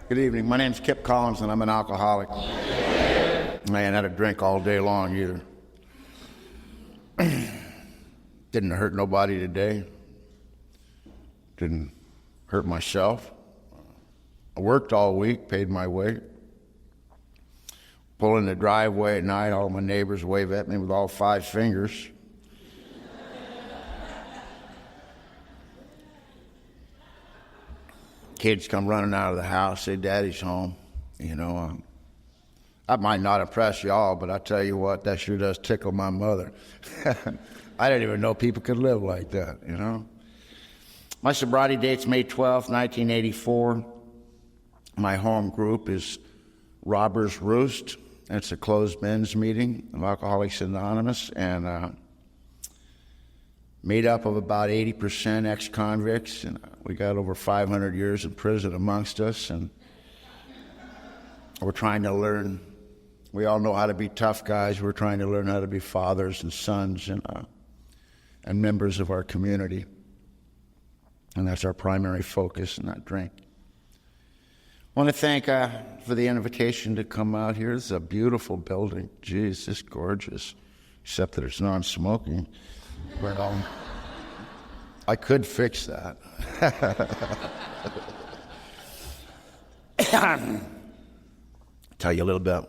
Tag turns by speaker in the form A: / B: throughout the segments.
A: Good evening. My name's Kip Collins, and I'm an alcoholic. I ain't had a drink all day long either. Didn't hurt nobody today. Didn't hurt myself. I worked all week, paid my way. Pull in the driveway at night, all my neighbors wave at me with all 5 fingers. Kids come running out of the house, say, Daddy's home. You know, that might not impress y'all, but I tell you what, that sure does tickle my mother. I didn't even know people could live like that, you know. My sobriety date's May 12th, 1984. My home group is Robbers Roost. It's a closed men's meeting of Alcoholics Anonymous, and made up of about 80% ex-convicts, and we got over 500 years in prison amongst us, and we're trying to learn. We all know how to be tough guys. We're trying to learn how to be fathers and sons and members of our community, and that's our primary focus, not drink. I want to thank for the invitation to come out here. This is a beautiful building. Geez, it's gorgeous, except that it's non-smoking. But I could fix that. Tell you a little bit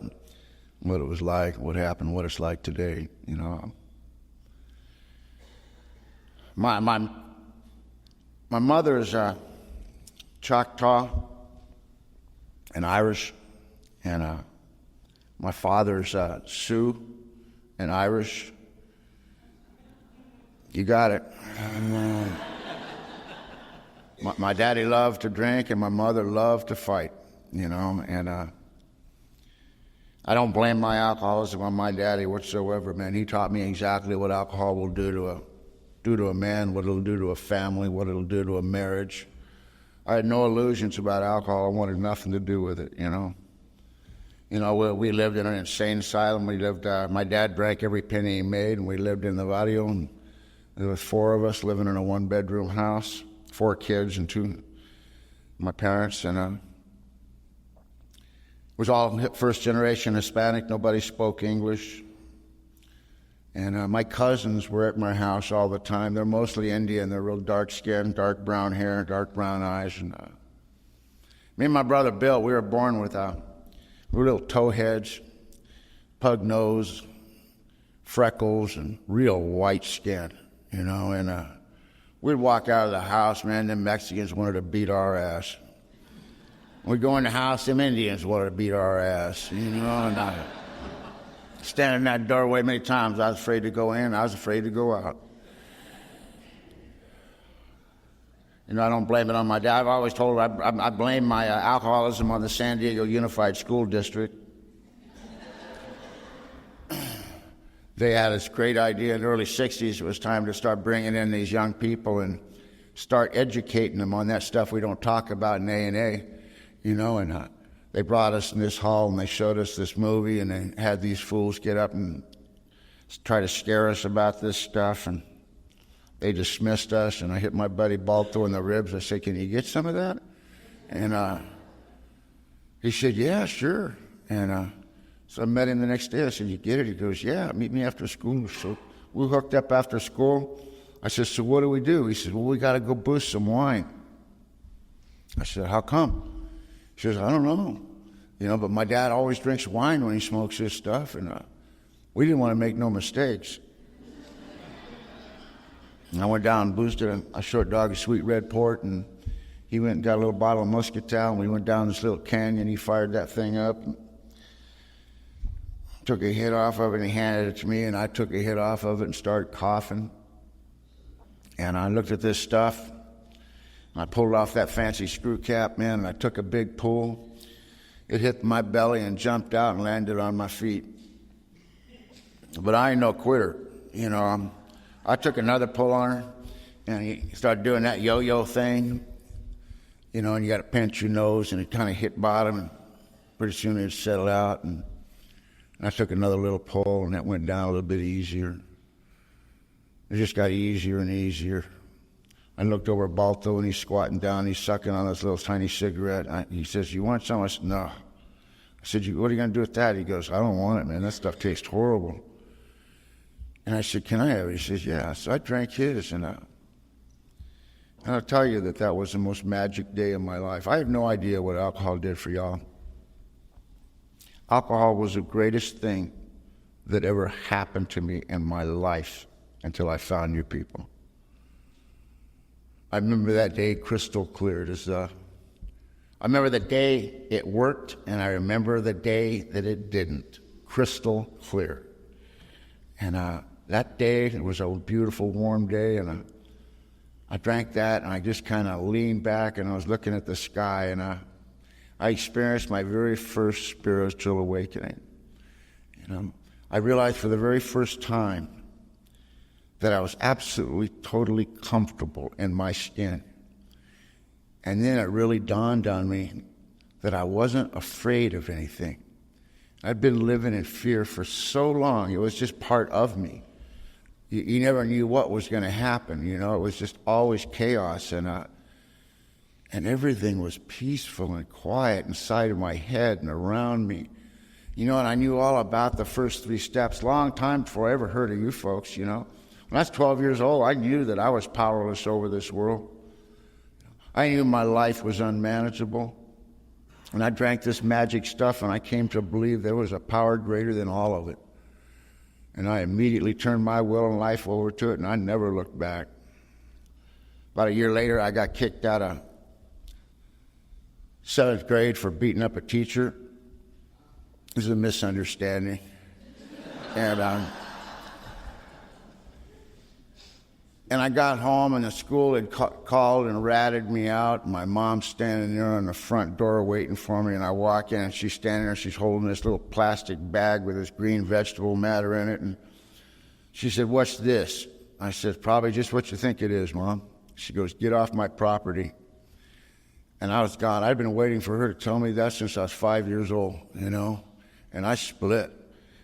A: what it was like, what happened, what it's like today. You know, my mother is Choctaw and Irish, and my father's Sioux and Irish. You got it. My daddy loved to drink, and my mother loved to fight, you know, and I don't blame my alcoholism on my daddy whatsoever, man. He taught me exactly what alcohol will do to a man, what it'll do to a family, what it'll do to a marriage. I had no illusions about alcohol. I wanted nothing to do with it, you know. You know, we lived in an insane asylum. My dad drank every penny he made, and we lived in the barrio, and there was 4 of us living in a 1-bedroom house, 4 kids and 2, my parents, and it was all first-generation Hispanic. Nobody spoke English. And my cousins were at my house all the time. They're mostly Indian. They're real dark skin, dark brown hair, dark brown eyes. And me and my brother Bill, we were born with little toe heads, pug nose, freckles, and real white skin. You know, and we'd walk out of the house, man, them Mexicans wanted to beat our ass. We'd go in the house, them Indians wanted to beat our ass, you know, and I stand in that doorway many times. I was afraid to go in, I was afraid to go out. You know, I don't blame it on my dad. I've always told her I blame my alcoholism on the San Diego Unified School District. They had this great idea in the early 60s. It was time to start bringing in these young people and start educating them on that stuff we don't talk about in A&A, you know, and they brought us in this hall and they showed us this movie, and they had these fools get up and try to scare us about this stuff, and they dismissed us, and I hit my buddy Balto in the ribs. I said, can you get some of that? And he said, yeah, sure. And so I met him the next day. I said, you get it? He goes, yeah, meet me after school. So we hooked up after school. I said, so what do we do? He said, well, we got to go boost some wine. I said, how come? He says, I don't know. You know, but my dad always drinks wine when he smokes his stuff, and we didn't want to make no mistakes. And I went down and boosted a short dog of sweet red port, and he went and got a little bottle of Muscatel, and we went down this little canyon. He fired that thing up, took a hit off of it, and he handed it to me, and I took a hit off of it and started coughing. And I looked at this stuff, and I pulled off that fancy screw cap, man, and I took a big pull. It hit my belly and jumped out and landed on my feet. But I ain't no quitter, you know. I took another pull on her, and he started doing that yo-yo thing, you know, and you got to pinch your nose, and it kind of hit bottom, and pretty soon it settled out, and I took another little pull, and that went down a little bit easier. It just got easier and easier. I looked over at Balto, and he's squatting down. He's sucking on this little tiny cigarette. He says, "You want some?" I said, "No." I said, "What are you going to do with that?" He goes, "I don't want it, man. That stuff tastes horrible." And I said, "Can I have it?" He says, "Yeah." So I drank his, and I'll tell you that was the most magic day of my life. I have no idea what alcohol did for y'all. Alcohol was the greatest thing that ever happened to me in my life until I found you people. I remember that day crystal clear. I remember the day it worked, and I remember the day that it didn't. Crystal clear. And that day, it was a beautiful, warm day, and I drank that, and I just kind of leaned back, and I was looking at the sky, and I experienced my very first spiritual awakening. I realized for the very first time that I was absolutely, totally comfortable in my skin. And then it really dawned on me that I wasn't afraid of anything. I'd been living in fear for so long. It was just part of me. You never knew what was going to happen. It was just always chaos. And everything was peaceful and quiet inside of my head and around me. And I knew all about the first 3 steps, long time before I ever heard of you folks, When I was 12 years old, I knew that I was powerless over this world. I knew my life was unmanageable. And I drank this magic stuff, and I came to believe there was a power greater than all of it. And I immediately turned my will and life over to it, and I never looked back. About a year later, I got kicked out of 7th grade for beating up a teacher. It was a misunderstanding. And I got home, and the school had called and ratted me out. My mom's standing there on the front door waiting for me, and I walk in, and she's standing there. She's holding this little plastic bag with this green vegetable matter in it. And she said, "What's this?" I said, "Probably just what you think it is, Mom." She goes, "Get off my property." And I was gone. I'd been waiting for her to tell me that since I was 5 years old, And I split.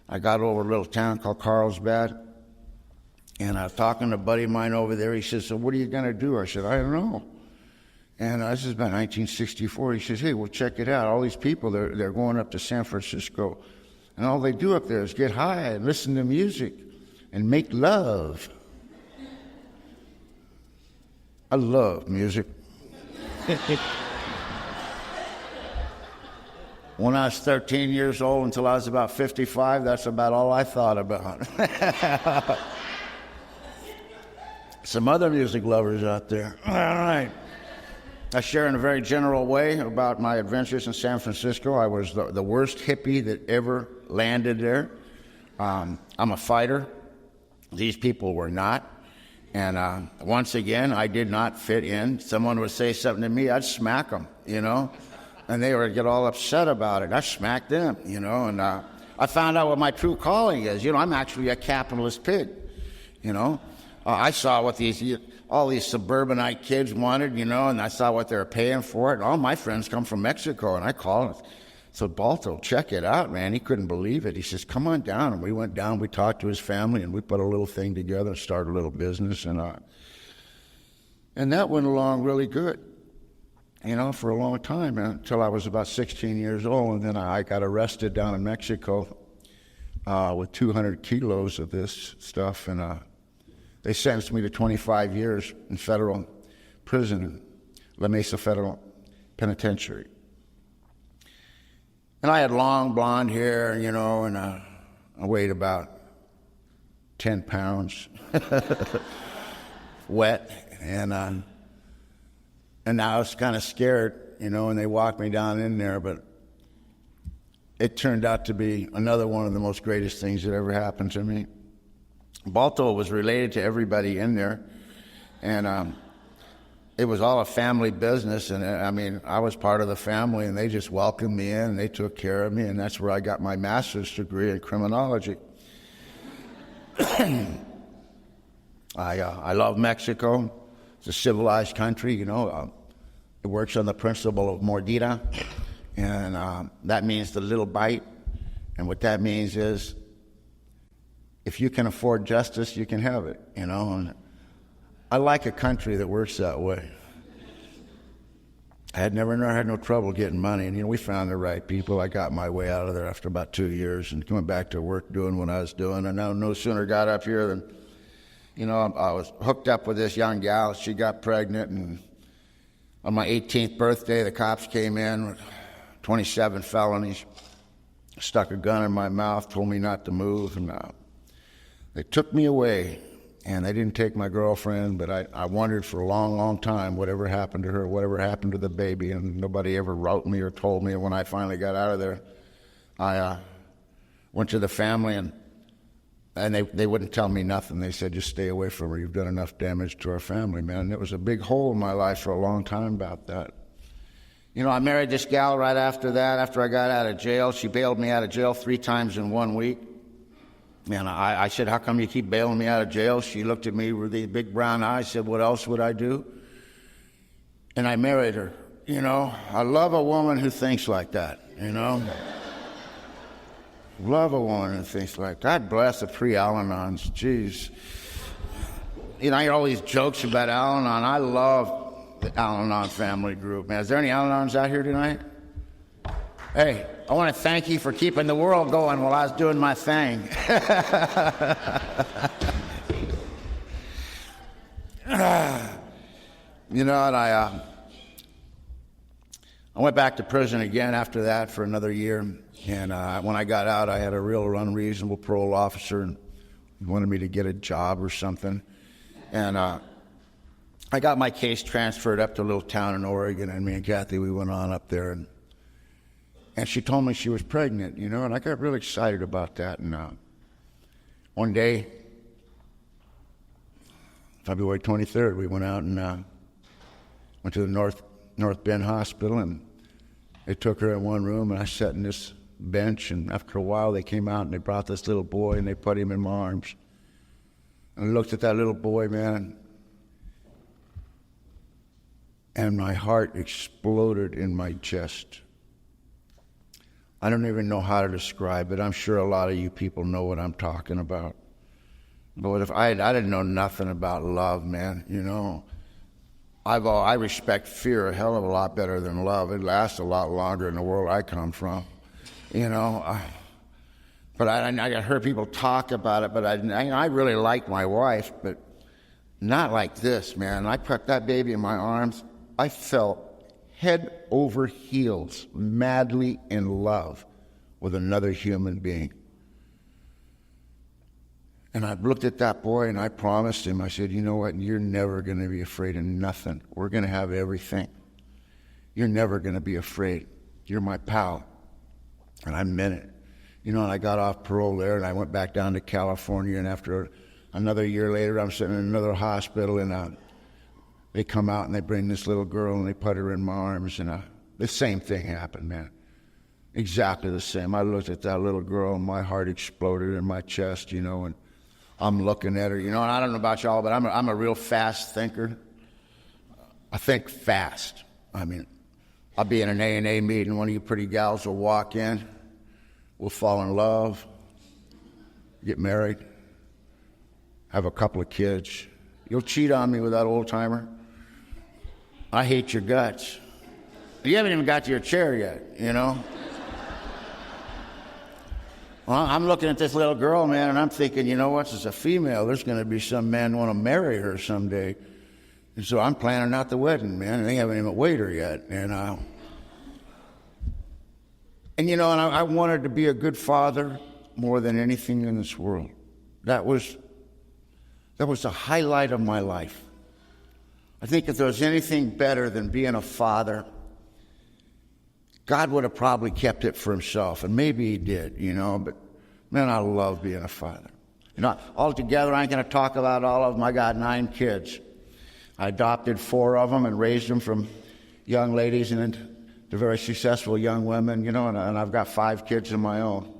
A: I got over a little town called Carlsbad. And I was talking to a buddy of mine over there. He says, "So what are you going to do?" I said, "I don't know." And this is about 1964. He says, "Hey, well, check it out. All these people, they're going up to San Francisco. And all they do up there is get high and listen to music and make love." I love music. When I was 13 years old until I was about 55, that's about all I thought about. Some other music lovers out there. All right. I share in a very general way about my adventures in San Francisco. I was the worst hippie that ever landed there. I'm a fighter. These people were not. And once again, I did not fit in. Someone would say something to me, I'd smack them, And they would get all upset about it. I smacked them, And I found out what my true calling is. I'm actually a capitalist pig, I saw what all these suburbanite kids wanted, and I saw what they were paying for it. And all my friends come from Mexico, and I called. So Balto, check it out, man. He couldn't believe it. He says, "Come on down." And we went down. We talked to his family, and we put a little thing together and started a little business. And that went along really good, for a long time, until I was about 16 years old. And then I got arrested down in Mexico with 200 kilos of this stuff. And they sentenced me to 25 years in federal prison, La Mesa Federal Penitentiary. And I had long blonde hair, and I weighed about 10 pounds, wet. And I was kind of scared, and they walked me down in there. But it turned out to be another one of the most greatest things that ever happened to me. Balto was related to everybody in there, and it was all a family business, and I was part of the family, and they just welcomed me in, and they took care of me, and that's where I got my master's degree in criminology. I love Mexico. It's a civilized country, It works on the principle of mordida, and that means the little bite, and what that means is if you can afford justice, you can have it, And I like a country that works that way. I had never had no trouble getting money, and we found the right people. I got my way out of there after about 2 years, and coming back to work doing what I was doing. And I no sooner got up here than, I was hooked up with this young gal. She got pregnant, and on my 18th birthday, the cops came in with 27 felonies, stuck a gun in my mouth, told me not to move, and they took me away. And they didn't take my girlfriend, but I wondered for a long, long time whatever happened to her, whatever happened to the baby, and nobody ever wrote me or told me. And when I finally got out of there, I went to the family, and they wouldn't tell me nothing. They said, just stay away from her. You've done enough damage to our family, man. And it was a big hole in my life for a long time about that. I married this gal right after that. After I got out of jail, she bailed me out of jail 3 times in 1 week. And I said, how come you keep bailing me out of jail? She looked at me with these big brown eyes, said, what else would I do? And I married her. I love a woman who thinks like that, Love a woman who thinks like that. God bless the pre-Al-Anons. Jeez. I hear all these jokes about Al-Anon. I love the Al-Anon family group, man. Is there any Al-Anons out here tonight? Hey, I want to thank you for keeping the world going while I was doing my thing. And I went back to prison again after that for another year. And when I got out, I had a real unreasonable parole officer, and he wanted me to get a job or something. And I got my case transferred up to a little town in Oregon, and me and Kathy, we went on up there, and she told me she was pregnant, and I got really excited about that. And one day, February 23rd, we went out and went to the North Bend Hospital, and they took her in one room, and I sat in this bench, and after a while they came out and they brought this little boy and they put him in my arms. And I looked at that little boy, man, and my heart exploded in my chest. I don't even know how to describe it. I'm sure a lot of you people know what I'm talking about. But if I didn't know nothing about love, man, I respect fear a hell of a lot better than love. It lasts a lot longer in the world I come from, But I heard people talk about it, but I really like my wife, but not like this, man. I put that baby in my arms. I felt head over heels, madly in love with another human being. And I looked at that boy and I promised him, I said, you know what, you're never going to be afraid of nothing. We're going to have everything. You're never going to be afraid. You're my pal. And I meant it. And I got off parole there and I went back down to California, and after another year later, I'm sitting in another hospital, and they come out and they bring this little girl and they put her in my arms, and the same thing happened, man. Exactly the same. I looked at that little girl and my heart exploded in my chest, and I'm looking at her, and I don't know about y'all, but I'm a real fast thinker. I think fast. I mean, I'll be in an A&A meeting, one of you pretty gals will walk in, we'll fall in love, get married, have a couple of kids. You'll cheat on me with that old-timer. I hate your guts. You haven't even got to your chair yet, Well, I'm looking at this little girl, man, and I'm thinking, what, as a female, there's going to be some man want to marry her someday. And so I'm planning out the wedding, man, and they haven't even weighed her yet. And I wanted to be a good father more than anything in this world. That was the highlight of my life. I think if there was anything better than being a father, God would have probably kept it for himself, and maybe he did, but man, I love being a father. Altogether, I ain't going to talk about all of them. I got 9 kids. I adopted 4 of them and raised them from young ladies and to very successful young women, and I've got 5 kids of my own.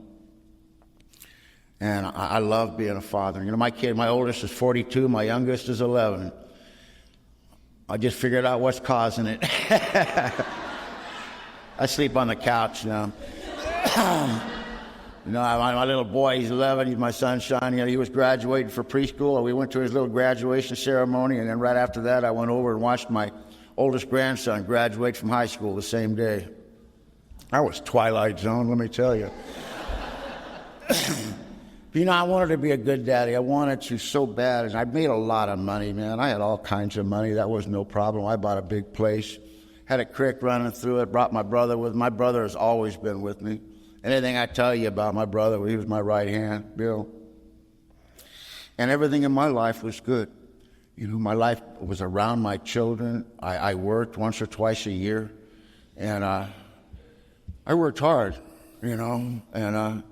A: And I love being a father. My oldest is 42, my youngest is 11. I just figured out what's causing it. I sleep on the couch now. You know, my little boy, he's 11, he's my sunshine. You know, he was graduating for preschool. We went to his little graduation ceremony, and then right after that, I went over and watched my oldest grandson graduate from high school the same day. I was Twilight Zone, let me tell you. You know, I wanted to be a good daddy. I wanted to so bad, and I made a lot of money, man. I had all kinds of money. That was no problem. I bought a big place, had a creek running through it, brought my brother with me. My brother has always been with me. Anything I tell you about my brother, he was my right hand, Bill. And everything in my life was good. You know, my life was around my children. I worked once or twice a year, and I worked hard, you know, and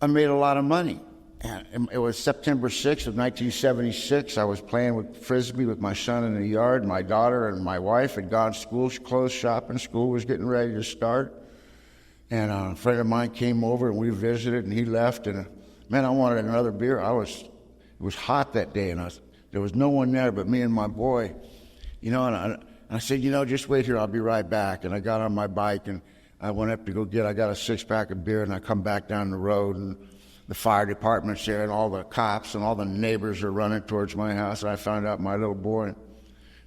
A: I made a lot of money. And it was September 6th of 1976. I was playing with Frisbee with my son in the yard. My daughter and my wife had gone to school, closed shop, and school was getting ready to start. And a friend of mine came over, and we visited, and he left. And, man, I wanted another beer. It was hot that day, and there was no one there but me and my boy. You know, and I said, you know, just wait here. I'll be right back. And I got on my bike, and I went up to I got a six-pack of beer, and I come back down the road, and the fire department's there, and all the cops and all the neighbors are running towards my house. And I found out my little boy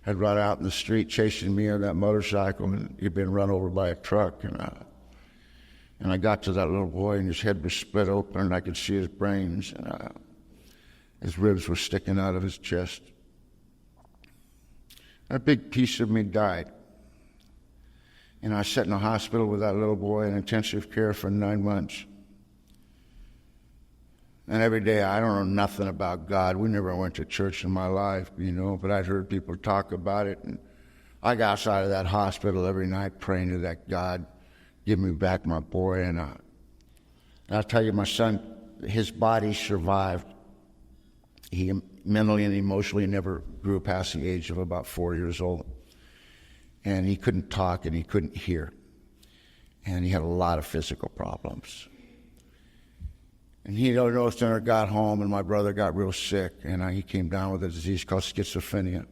A: had run out in the street chasing me on that motorcycle, and he'd been run over by a truck. And I got to that little boy, and his head was split open, and I could see his brains, and his ribs were sticking out of his chest. A big piece of me died. And I sat in a hospital with that little boy in intensive care for 9 months. And every day, I don't know nothing about God. We never went to church in my life, you know, but I'd heard people talk about it. And I got outside of that hospital every night praying to that God, give me back my boy. And I'll tell you, my son, his body survived. He mentally and emotionally never grew past the age of about 4 years old. And he couldn't talk and he couldn't hear. And he had a lot of physical problems. And he no sooner got home, and my brother got real sick, and he came down with a disease called schizophrenia.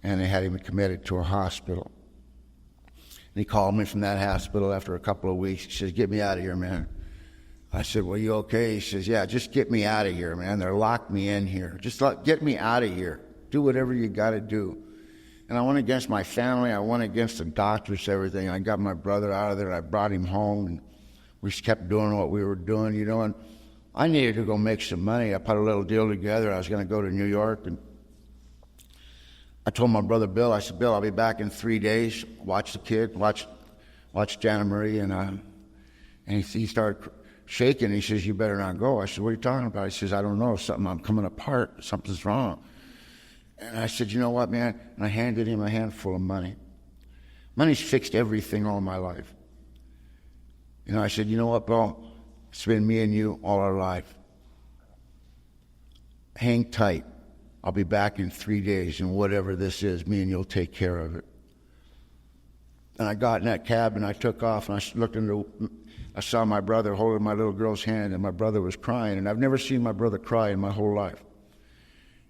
A: And they had him committed to a hospital. And he called me from that hospital after a couple of weeks. He says, get me out of here, man. I said, well, you okay? He says, yeah, just get me out of here, man. They're locked me in here. Just get me out of here. Do whatever you got to do. And I went against my family. I went against the doctors, everything. I got my brother out of there. I brought him home, and we just kept doing what we were doing, you know. And I needed to go make some money. I put a little deal together. I was going to go to New York, and I told my brother Bill, I said, Bill, I'll be back in 3 days. Watch the kid, watch Jana Marie. And he started shaking. He says, you better not go. I said, what are you talking about? He says, I don't know. I'm coming apart. Something's wrong. And I said, you know what, man? And I handed him a handful of money. Money's fixed everything all my life. You know, I said, you know what, Bill? It's been me and you all our life. Hang tight. I'll be back in 3 days, and whatever this is, me and you'll take care of it. And I got in that cab, and I took off, and I saw my brother holding my little girl's hand, and my brother was crying, and I've never seen my brother cry in my whole life.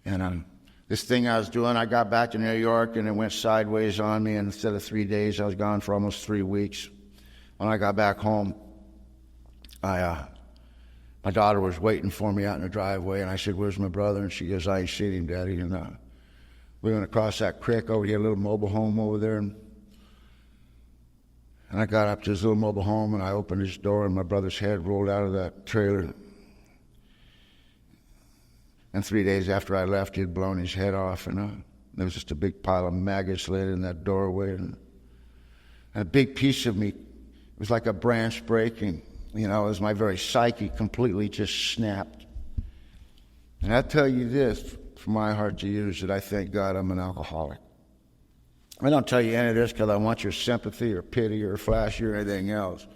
A: And this thing I was doing, I got back to New York, and it went sideways on me, and instead of 3 days, I was gone for almost 3 weeks. When I got back home, my daughter was waiting for me out in the driveway, and I said, where's my brother? And she goes, I ain't seen him, Daddy. And we're going to cross that creek over here, a little mobile home over there. And I got up to his little mobile home, and I opened his door, and my brother's head rolled out of that trailer. And 3 days after I left, he had blown his head off, and there was just a big pile of maggots laid in that doorway. And a big piece of me, it was like a branch breaking. You know, as my very psyche completely just snapped. And I tell you this, from my heart to you, is that I thank God I'm an alcoholic. I don't tell you any of this because I want your sympathy or pity or flash or anything else.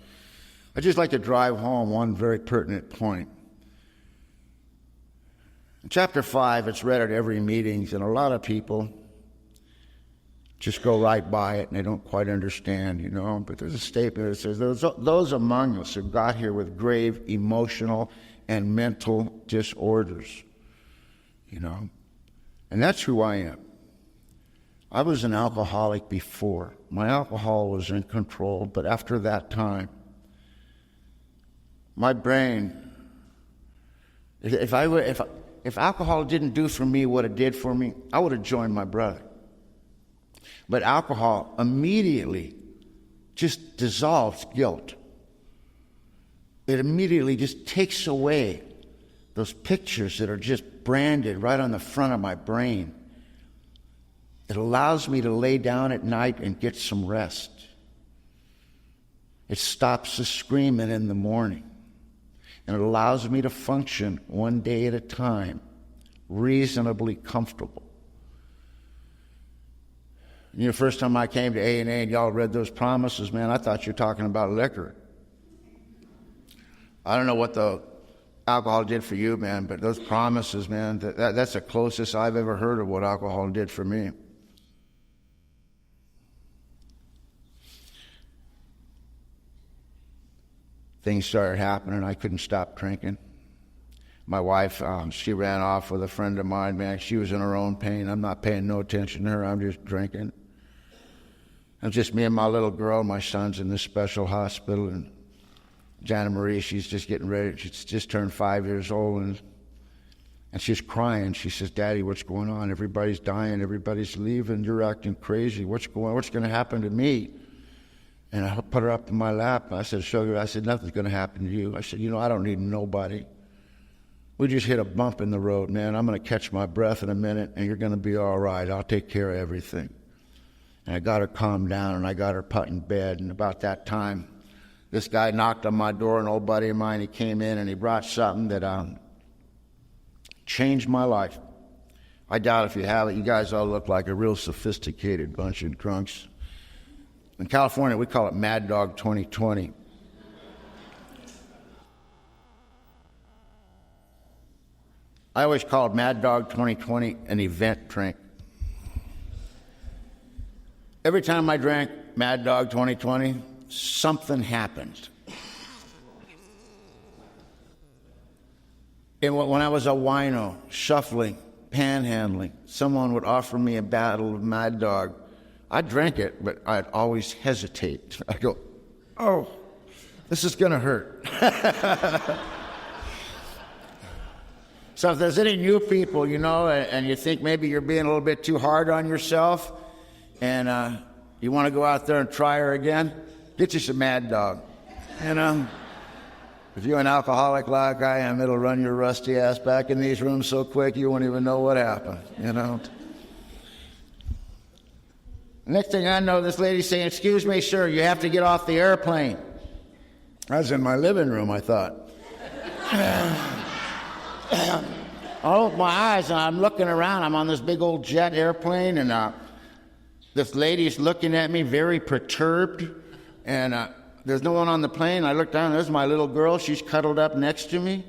A: I just like to drive home one very pertinent point. In chapter 5, it's read at every meeting, and a lot of people just go right by it, and they don't quite understand, you know. But there's a statement that says, those among us who got here with grave emotional and mental disorders, you know. And that's who I am. I was an alcoholic before. My alcohol was in control, but after that time, my brain, if alcohol didn't do for me what it did for me, I would have joined my brother. But alcohol immediately just dissolves guilt. It immediately just takes away those pictures that are just branded right on the front of my brain. It allows me to lay down at night and get some rest. It stops the screaming in the morning. And it allows me to function one day at a time, reasonably comfortable. You know, the first time I came to A&A and y'all read those promises, man, I thought you were talking about liquor. I don't know what the alcohol did for you, man, but those promises, man, that's the closest I've ever heard of what alcohol did for me. Things started happening. I couldn't stop drinking. My wife, she ran off with a friend of mine, man. She was in her own pain. I'm not paying no attention to her. I'm just drinking. It's just me and my little girl. My son's in this special hospital, and Jana Marie, she's just getting ready. She's just turned 5 years old, and she's crying. She says, "Daddy, what's going on? Everybody's dying. Everybody's leaving. You're acting crazy. What's going to happen to me?" And I put her up in my lap. I said, "Sugar," I said, "nothing's going to happen to you." I said, "You know, I don't need nobody. We just hit a bump in the road, man. I'm going to catch my breath in a minute, and you're going to be all right. I'll take care of everything." And I got her calmed down, and I got her put in bed. And about that time, this guy knocked on my door, an old buddy of mine. He came in, and he brought something that changed my life. I doubt if you have it. You guys all look like a real sophisticated bunch of drunks. In California, we call it Mad Dog 2020. I always called Mad Dog 2020 an event drink. Every time I drank Mad Dog 2020, something happened. And when I was a wino, shuffling, panhandling, someone would offer me a bottle of Mad Dog. I'd drink it, but I'd always hesitate. I'd go, "Oh, this is going to hurt." So if there's any new people, you know, and you think maybe you're being a little bit too hard on yourself, and you want to go out there and try her again, get you some Mad Dog. You know, if you're an alcoholic like I am, it'll run your rusty ass back in these rooms so quick you won't even know what happened, you know. Next thing I know, this lady's saying, "Excuse me, sir, you have to get off the airplane." I was in my living room, I thought. I opened my eyes, and I'm looking around. I'm on this big old jet airplane, and this lady's looking at me very perturbed, and there's no one on the plane. I look down, there's my little girl. She's cuddled up next to me.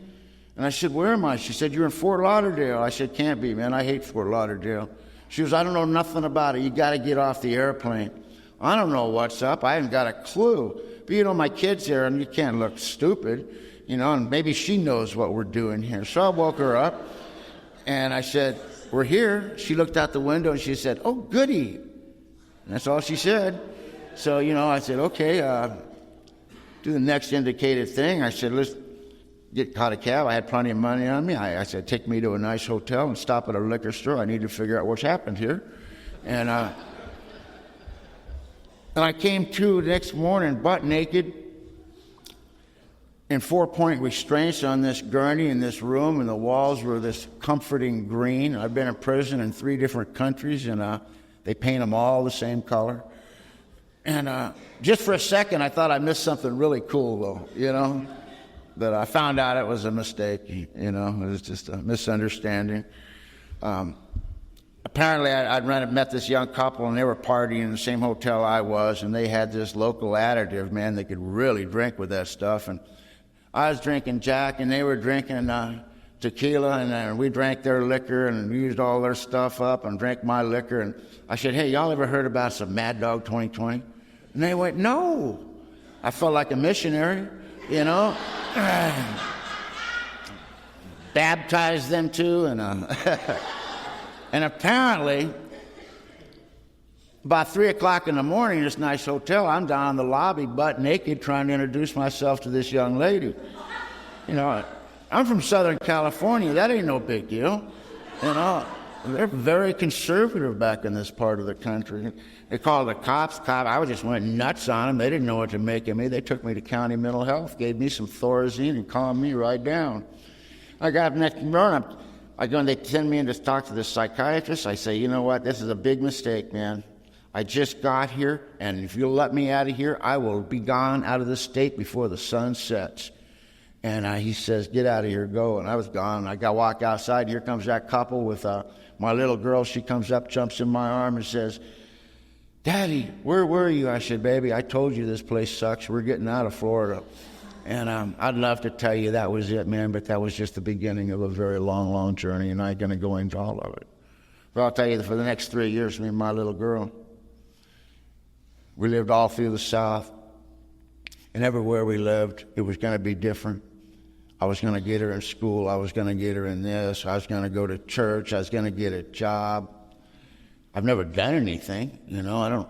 A: And I said, "Where am I?" She said, "You're in Fort Lauderdale." I said, "Can't be, man. I hate Fort Lauderdale." She goes, "I don't know nothing about it. You got to get off the airplane." I don't know what's up. I haven't got a clue. But, you know, my kid's there, and you can't look stupid, you know, and maybe she knows what we're doing here. So I woke her up, and I said, "We're here." She looked out the window, and she said, "Oh, goody." And that's all she said. So, you know, I said, "Okay, do the next indicated thing." I said, "Let's caught a cab." I had plenty of money on me. I said, "Take me to a nice hotel and stop at a liquor store. I need to figure out what's happened here." And I came to the next morning butt naked in 4-point restraints on this gurney in this room, and the walls were this comforting green. I've been in prison in 3 different countries, and they paint them all the same color. And just for a second, I thought I missed something really cool, though, you know. But I found out it was a mistake, you know. It was just a misunderstanding. Apparently, I'd met this young couple, and they were partying in the same hotel I was, and they had this local additive, man. They could really drink with that stuff. And I was drinking Jack, and they were drinking tequila, and we drank their liquor and used all their stuff up and drank my liquor. And I said, "Hey, y'all ever heard about some Mad Dog 2020? And they went, "No." I felt like a missionary, you know. Baptized them too, and apparently About 3 o'clock in the morning in this nice hotel, I'm down in the lobby butt naked trying to introduce myself to this young lady. You know, I'm from Southern California. That ain't no big deal. You know, they're very conservative back in this part of the country. They called the cops. I just went nuts on them. They didn't know what to make of me. They took me to county mental health, gave me some Thorazine, and calmed me right down. I got up next morning. They send me in to talk to the psychiatrist. I say, you know what? This is a big mistake, man. I just got here, and if you'll let me out of here, I will be gone out of this state before the sun sets. And he says, get out of here, go. And I was gone. I walk outside. Here comes that couple with my little girl. She comes up, jumps in my arm, and says, Daddy, where were you? I said, baby, I told you this place sucks. We're getting out of Florida. And I'd love to tell you that was it, man, but that was just the beginning of a very long, long journey, and I'm going to go into all of it. But I'll tell you that for the next 3 years, me and my little girl, we lived all through the South, and everywhere we lived, it was going to be different. I was going to get her in school. I was going to get her in this. I was going to go to church. I was going to get a job. I've never done anything, you know.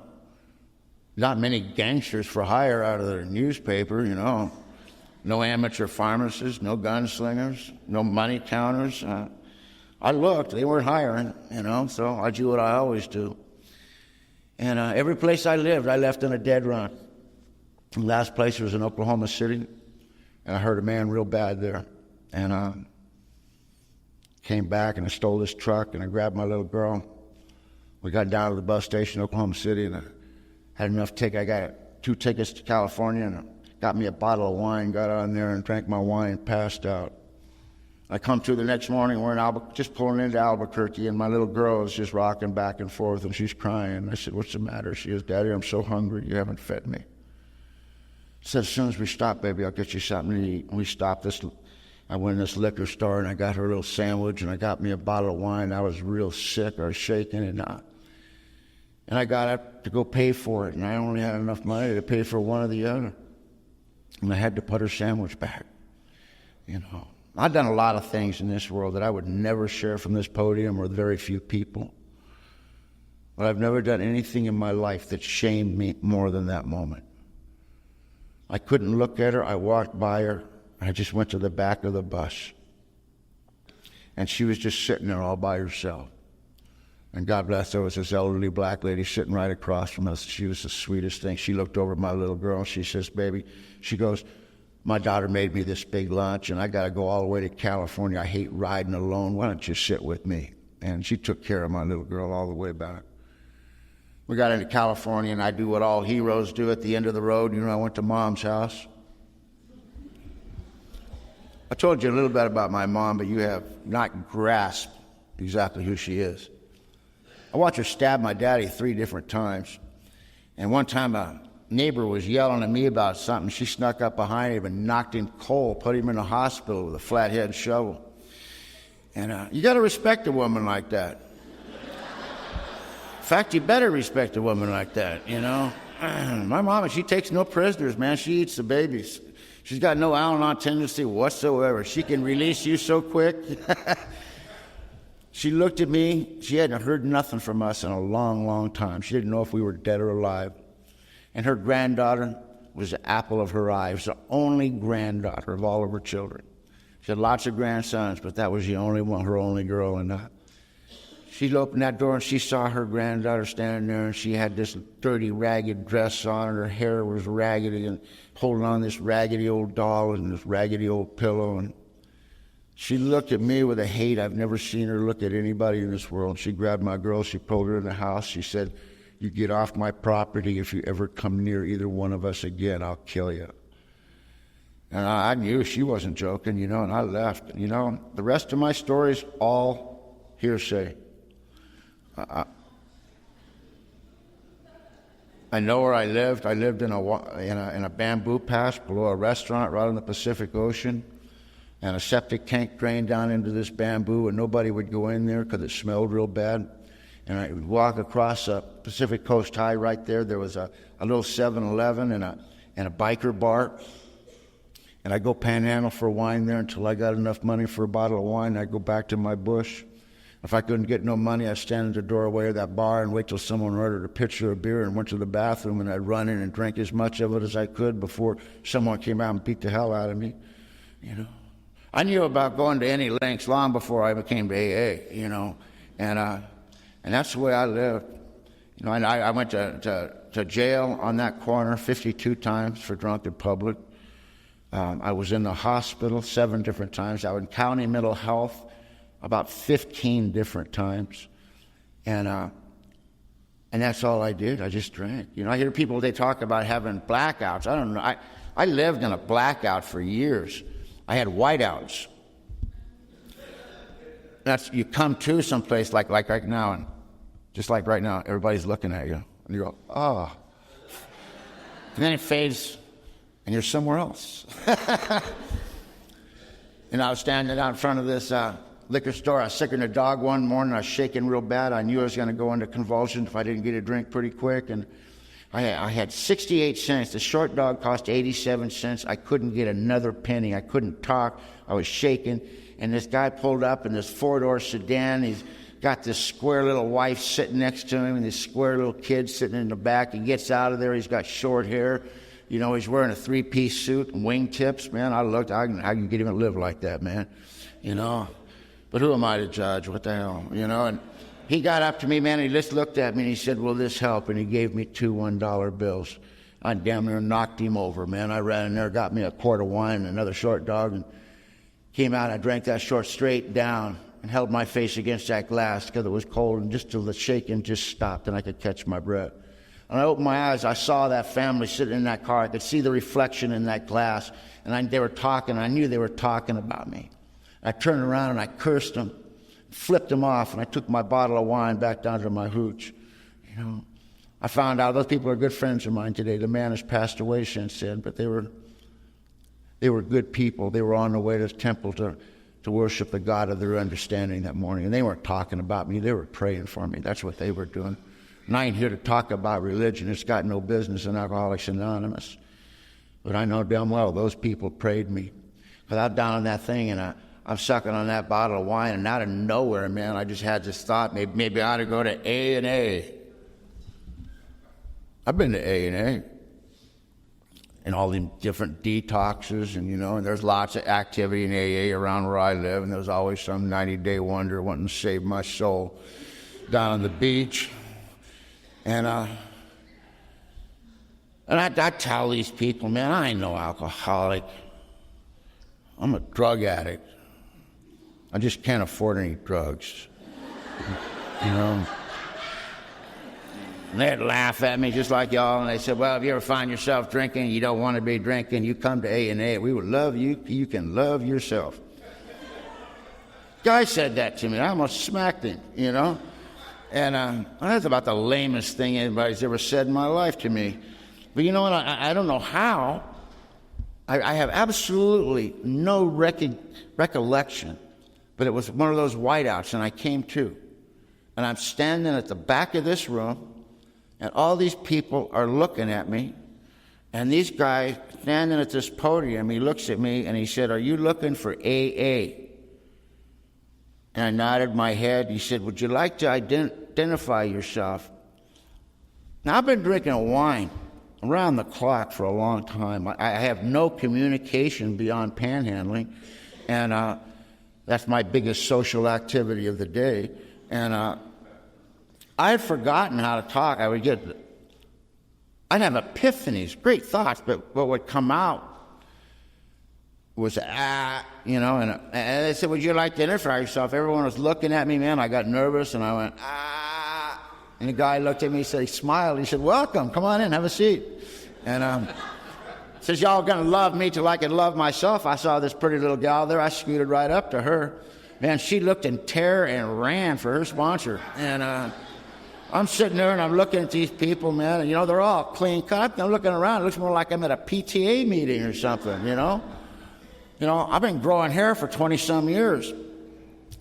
A: Not many gangsters for hire out of the newspaper, you know. No amateur pharmacists, no gunslingers, no money counters. I looked. They weren't hiring, you know, so I do what I always do. And every place I lived, I left in a dead run. The last place was in Oklahoma City, and I hurt a man real bad there. And came back, and I stole this truck, and I grabbed my little girl. We got down to the bus station in Oklahoma City, and I had enough tickets. I got 2 tickets to California, and I got me a bottle of wine, got on there and drank my wine, passed out. I come through the next morning, we're in just pulling into Albuquerque, and my little girl is just rocking back and forth, and she's crying. I said, what's the matter? She goes, Daddy, I'm so hungry. You haven't fed me. I said, as soon as we stop, baby, I'll get you something to eat. And we stopped this. I went in this liquor store, and I got her a little sandwich, and I got me a bottle of wine. I was real sick. I was shaking, and I got up to go pay for it, and I only had enough money to pay for one or the other. And I had to put her sandwich back, you know. I've done a lot of things in this world that I would never share from this podium or very few people. But I've never done anything in my life that shamed me more than that moment. I couldn't look at her. I walked by her. I just went to the back of the bus. And she was just sitting there all by herself. And God bless her, there was this elderly black lady sitting right across from us. She was the sweetest thing. She looked over at my little girl, and she says, baby, she goes, my daughter made me this big lunch, and I got to go all the way to California. I hate riding alone. Why don't you sit with me? And she took care of my little girl all the way back. We got into California, and I do what all heroes do at the end of the road. You know, I went to Mom's house. I told you a little bit about my mom, but you have not grasped exactly who she is. I watched her stab my daddy 3 different times. And one time a neighbor was yelling at me about something. She snuck up behind him and knocked him cold, put him in the hospital with a flathead shovel. And you got to respect a woman like that. In fact, you better respect a woman like that, you know. My mama, she takes no prisoners, man. She eats the babies. She's got no Al-Anon tendency whatsoever. She can release you so quick. She looked at me. She hadn't heard nothing from us in a long, long time. She didn't know if we were dead or alive. And her granddaughter was the apple of her eye. It was the only granddaughter of all of her children. She had lots of grandsons, but that was the only one, her only girl. And she opened that door, and she saw her granddaughter standing there, and she had this dirty, ragged dress on, and her hair was raggedy, and holding on this raggedy old doll and this raggedy old pillow. And she looked at me with a hate I've never seen her look at anybody in this world. She grabbed my girl. She pulled her in the house. She said, you get off my property. If you ever come near either one of us again, I'll kill you. And I knew she wasn't joking, you know, and I left. You know, the rest of my story is all hearsay. I know where I lived. I lived in a bamboo patch below a restaurant right on the Pacific Ocean. And a septic tank drained down into this bamboo, and nobody would go in there because it smelled real bad. And I would walk across Pacific Coast High right there. There was a little 7-Eleven and a biker bar. And I'd go panhandle for wine there until I got enough money for a bottle of wine. I'd go back to my bush. If I couldn't get no money, I'd stand in the doorway of that bar and wait till someone ordered a pitcher of beer and went to the bathroom, and I'd run in and drink as much of it as I could before someone came out and beat the hell out of me, you know. I knew about going to any lengths long before I became to AA, you know, and that's the way I lived. You know, and I went to jail on that corner 52 times for drunk in public. I was in the hospital 7 different times. I was in county mental health about 15 different times. And that's all I did. I just drank. You know, I hear people, they talk about having blackouts. I don't know. I lived in a blackout for years. I had whiteouts. You come to someplace like right now, and just like right now, everybody's looking at you. And you go, oh. And then it fades, and you're somewhere else. And I was standing out in front of this liquor store. I was sicker than a dog one morning. I was shaking real bad. I knew I was going to go into convulsions if I didn't get a drink pretty quick. And I had 68 cents. The short dog cost 87 cents. I couldn't get another penny. I couldn't talk. I was shaking. And this guy pulled up in this 4-door sedan. He's got this square little wife sitting next to him and this square little kid sitting in the back. He gets out of there. He's got short hair. You know, he's wearing a 3-piece suit and wingtips. Man, I looked, I can get him to live like that, man. You know, but who am I to judge? What the hell? You know, and he got up to me, man, and he just looked at me and he said, will this help? And he gave me 2 $1 bills. I damn near knocked him over, man. I ran in there, got me a quart of wine and another short dog, and came out. I drank that short straight down and held my face against that glass because it was cold, and just till the shaking just stopped and I could catch my breath. And I opened my eyes. I saw that family sitting in that car. I could see the reflection in that glass, and they were talking. I knew they were talking about me. I turned around and I cursed them, flipped them off, and I took my bottle of wine back down to my hooch. You know, I found out those people are good friends of mine today. The man has passed away since then, but they were good people. They were on their way to the temple to worship the God of their understanding that morning. And they weren't talking about me. They were praying for me. That's what they were doing. And I ain't here to talk about religion. It's got no business in Alcoholics Anonymous. But I know damn well those people prayed me. Because I was down on that thing, and I'm sucking on that bottle of wine, and out of nowhere, man, I just had this thought, maybe I ought to go to A&A. I've been to A&A. And all the different detoxes, and, you know, and there's lots of activity in AA around where I live, and there's always some 90-day wonder wanting to save my soul down on the beach. And I tell these people, man, I ain't no alcoholic. I'm a drug addict. I just can't afford any drugs. You know? And they'd laugh at me just like y'all, and they said, well, if you ever find yourself drinking, you don't want to be drinking, you come to A&A. We would love you. You can love yourself. Guy said that to me. I almost smacked him, you know. And that's about the lamest thing anybody's ever said in my life to me. But you know what? I don't know how. I have absolutely no recollection. But it was one of those whiteouts, and I came to. And I'm standing at the back of this room, and all these people are looking at me. And these guys standing at this podium, he looks at me, and he said, are you looking for AA? And I nodded my head. He said, would you like to identify yourself? Now, I've been drinking wine around the clock for a long time. I have no communication beyond panhandling, and that's my biggest social activity of the day. And I had forgotten how to talk. I'd have epiphanies, great thoughts, but what would come out was, you know, and they said, would you like to identify yourself? Everyone was looking at me, man. I got nervous, and I went, and the guy looked at me, he smiled, he said, welcome, come on in, have a seat. And says, y'all gonna love me till I can love myself. I saw this pretty little gal there. I scooted right up to her. Man, she looked in terror and ran for her sponsor. And I'm sitting there, and I'm looking at these people, man, and, you know, they're all clean cut. I'm looking around. It looks more like I'm at a PTA meeting or something, you know. You know, I've been growing hair for 20-some years.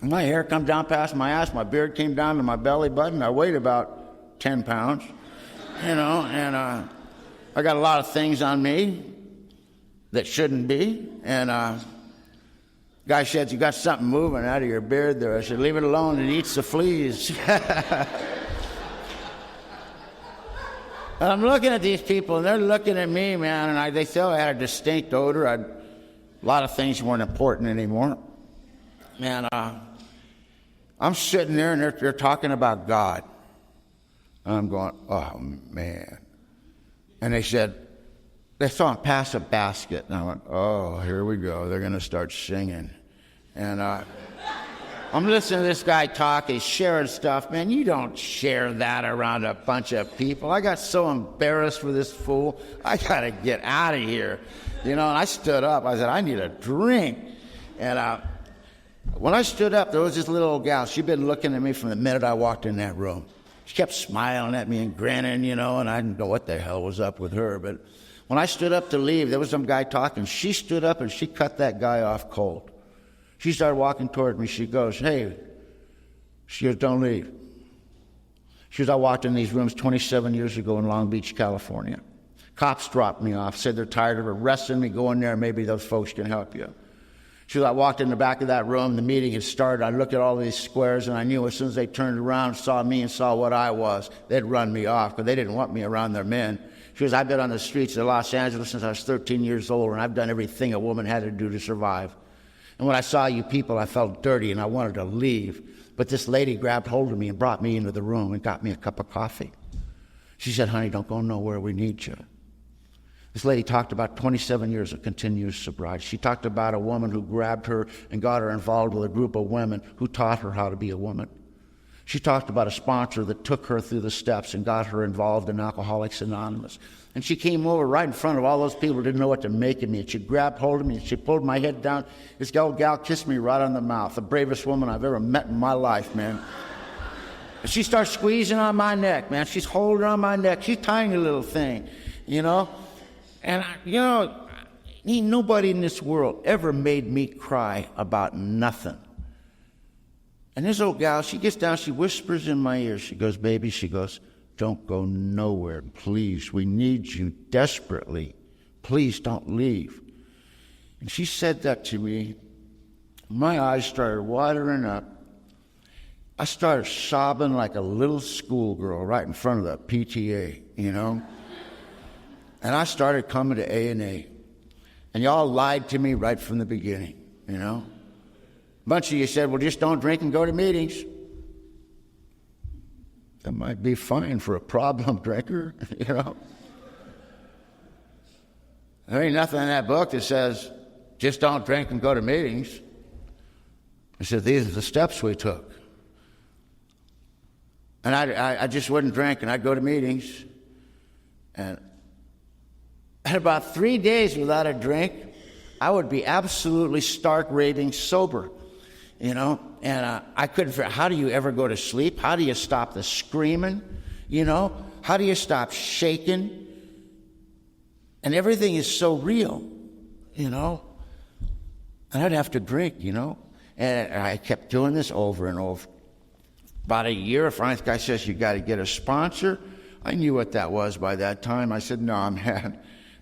A: My hair comes down past my ass. My beard came down to my belly button. I weighed about 10 pounds, you know, and I got a lot of things on me that shouldn't be, and got Guy said, you got something moving out of your beard there. I said, leave it alone, it eats the fleas. I'm looking at these people, and they're looking at me, man, and they thought I had a distinct odor. A lot of things weren't important anymore. And I'm sitting there, and they're talking about God. And I'm going, oh, man. And they said, they saw him pass a basket. And I went, oh, here we go. They're going to start singing. And I'm listening to this guy talk. He's sharing stuff. Man, you don't share that around a bunch of people. I got so embarrassed for this fool. I got to get out of here. You know, and I stood up. I said, I need a drink. And when I stood up, there was this little old gal. She'd been looking at me from the minute I walked in that room. She kept smiling at me and grinning, you know, and I didn't know what the hell was up with her. But when I stood up to leave, there was some guy talking. She stood up and she cut that guy off cold. She started walking toward me. She goes, hey. She goes, don't leave. She goes, I walked in these rooms 27 years ago in Long Beach, California. Cops dropped me off, said they're tired of arresting me. Go in there, maybe those folks can help you. She goes, I walked in the back of that room. The meeting had started. I looked at all these squares, and I knew as soon as they turned around, saw me and saw what I was, they'd run me off because they didn't want me around their men. She goes, I've been on the streets of Los Angeles since I was 13 years old, and I've done everything a woman had to do to survive. And when I saw you people, I felt dirty, and I wanted to leave. But this lady grabbed hold of me and brought me into the room and got me a cup of coffee. She said, honey, don't go nowhere. We need you. This lady talked about 27 years of continuous sobriety. She talked about a woman who grabbed her and got her involved with a group of women who taught her how to be a woman. She talked about a sponsor that took her through the steps and got her involved in Alcoholics Anonymous. And she came over right in front of all those people who didn't know what to make of me. And she grabbed hold of me and she pulled my head down. This old gal kissed me right on the mouth. The bravest woman I've ever met in my life, man. And she starts squeezing on my neck, man. She's holding on my neck. She's a tiny little thing, you know. And, ain't nobody in this world ever made me cry about nothing. And this old gal, she gets down, she whispers in my ear. She goes, baby, she goes, don't go nowhere, please. We need you desperately. Please don't leave. And she said that to me. My eyes started watering up. I started sobbing like a little schoolgirl right in front of the PTA, you know. And I started coming to A&A. And y'all lied to me right from the beginning, you know. A bunch of you said, well, just don't drink and go to meetings. That might be fine for a problem drinker, you know. There ain't nothing in that book that says, just don't drink and go to meetings. It said, these are the steps we took. And I just wouldn't drink, and I'd go to meetings. And about 3 days without a drink, I would be absolutely stark raving sober, you know. And I couldn't figure out, how do you ever go to sleep? How do you stop the screaming, you know? How do you stop shaking? And everything is so real, you know. And I'd have to drink, you know. And I kept doing this over and over. About a year, a finance guy says, you got to get a sponsor. I knew what that was by that time. I said, no,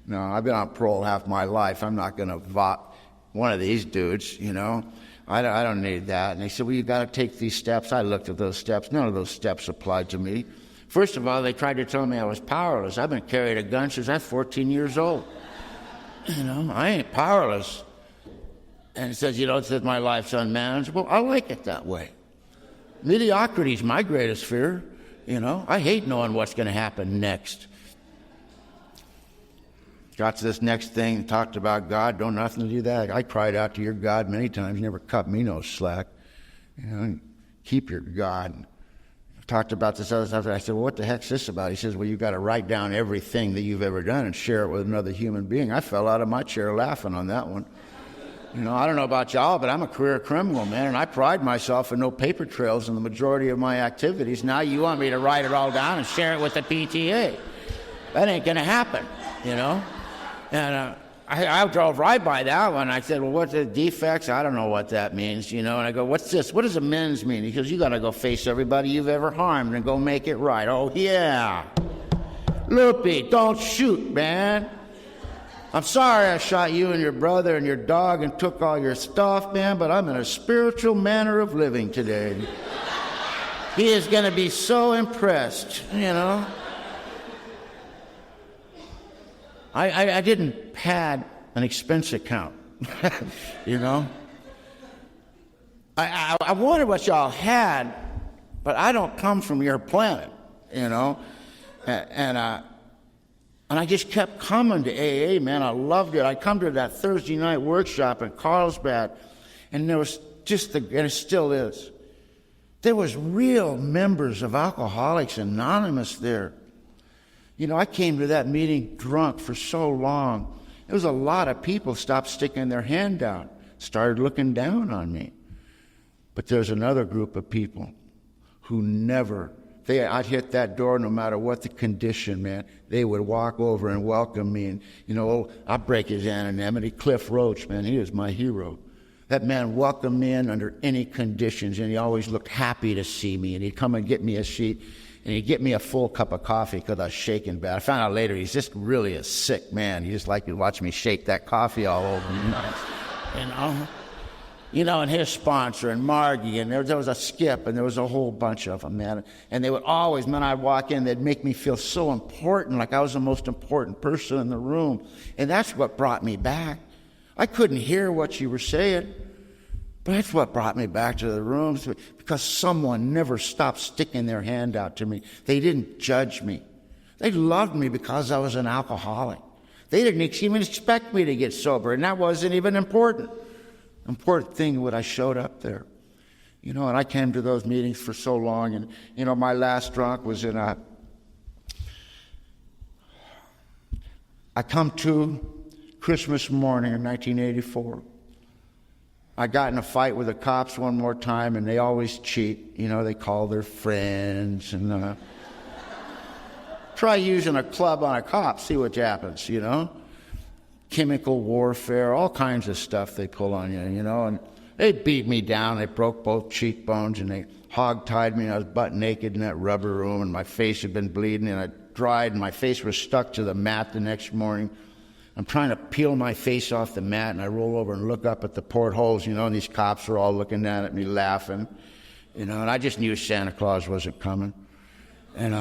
A: no, I've been on parole half my life. I'm not going to vote one of these dudes, you know. I don't need that. And they said, well, you got to take these steps. I looked at those steps. None of those steps applied to me. First of all, they tried to tell me I was powerless. I've been carrying a gun since I was 14 years old. You know, I ain't powerless. And it says, you know, it says my life's unmanageable. I like it that way. Mediocrity is my greatest fear. You know, I hate knowing what's going to happen next. Got to this next thing, talked about God, don't nothing to do that. I cried out to your God many times. You never cut me no slack. You know, keep your God. Talked about this other stuff. I said, well, what the heck's this about? He says, well, you've got to write down everything that you've ever done and share it with another human being. I fell out of my chair laughing on that one. You know, I don't know about y'all, but I'm a career criminal, man, and I pride myself in no paper trails in the majority of my activities. Now you want me to write it all down and share it with the PTA. That ain't going to happen, you know. And I drove right by that one. I said, well, what's the defects? I don't know what that means, you know. And I go, what's this? What does amends mean? He goes, you got to go face everybody you've ever harmed and go make it right. Oh, yeah. Loopy, don't shoot, man. I'm sorry I shot you and your brother and your dog and took all your stuff, man, but I'm in a spiritual manner of living today. He is going to be so impressed, you know. I didn't pad an expense account, you know. I wondered what y'all had, but I don't come from your planet, you know. And I just kept coming to AA, man. I loved it. I'd come to that Thursday night workshop in Carlsbad, and there was and it still is, there was real members of Alcoholics Anonymous there. You know, I came to that meeting drunk for so long. There was a lot of people stopped sticking their hand out, started looking down on me. But there's another group of people who I'd hit that door no matter what the condition, man. They would walk over and welcome me. And, you know, I'll break his anonymity. Cliff Roach, man, he was my hero. That man welcomed me in under any conditions, and he always looked happy to see me. And he'd come and get me a seat, and he'd get me a full cup of coffee because I was shaking bad. I found out later he's just really a sick man. He just liked to watch me shake that coffee all over me. You know, and his sponsor, and Margie, and there was a Skip, and there was a whole bunch of them, man. And they would always, when I'd walk in, they'd make me feel so important, like I was the most important person in the room. And that's what brought me back. I couldn't hear what you were saying, but that's what brought me back to the rooms, because someone never stopped sticking their hand out to me. They didn't judge me. They loved me because I was an alcoholic. They didn't even expect me to get sober, and that wasn't even important. Important thing when I showed up there, you know. And I came to those meetings for so long, and you know, my last drunk was I come to Christmas morning in 1984. I got in a fight with the cops one more time, and they always cheat, you know. They call their friends and try using a club on a cop, see what happens, you know. Chemical warfare, all kinds of stuff they pull on you, you know. And they beat me down. They broke both cheekbones, and they hog-tied me. I was butt naked in that rubber room, and my face had been bleeding, and I dried, and my face was stuck to the mat the next morning. I'm trying to peel my face off the mat, and I roll over and look up at the portholes, you know, and these cops are all looking down at me laughing, you know. And I just knew Santa Claus wasn't coming. And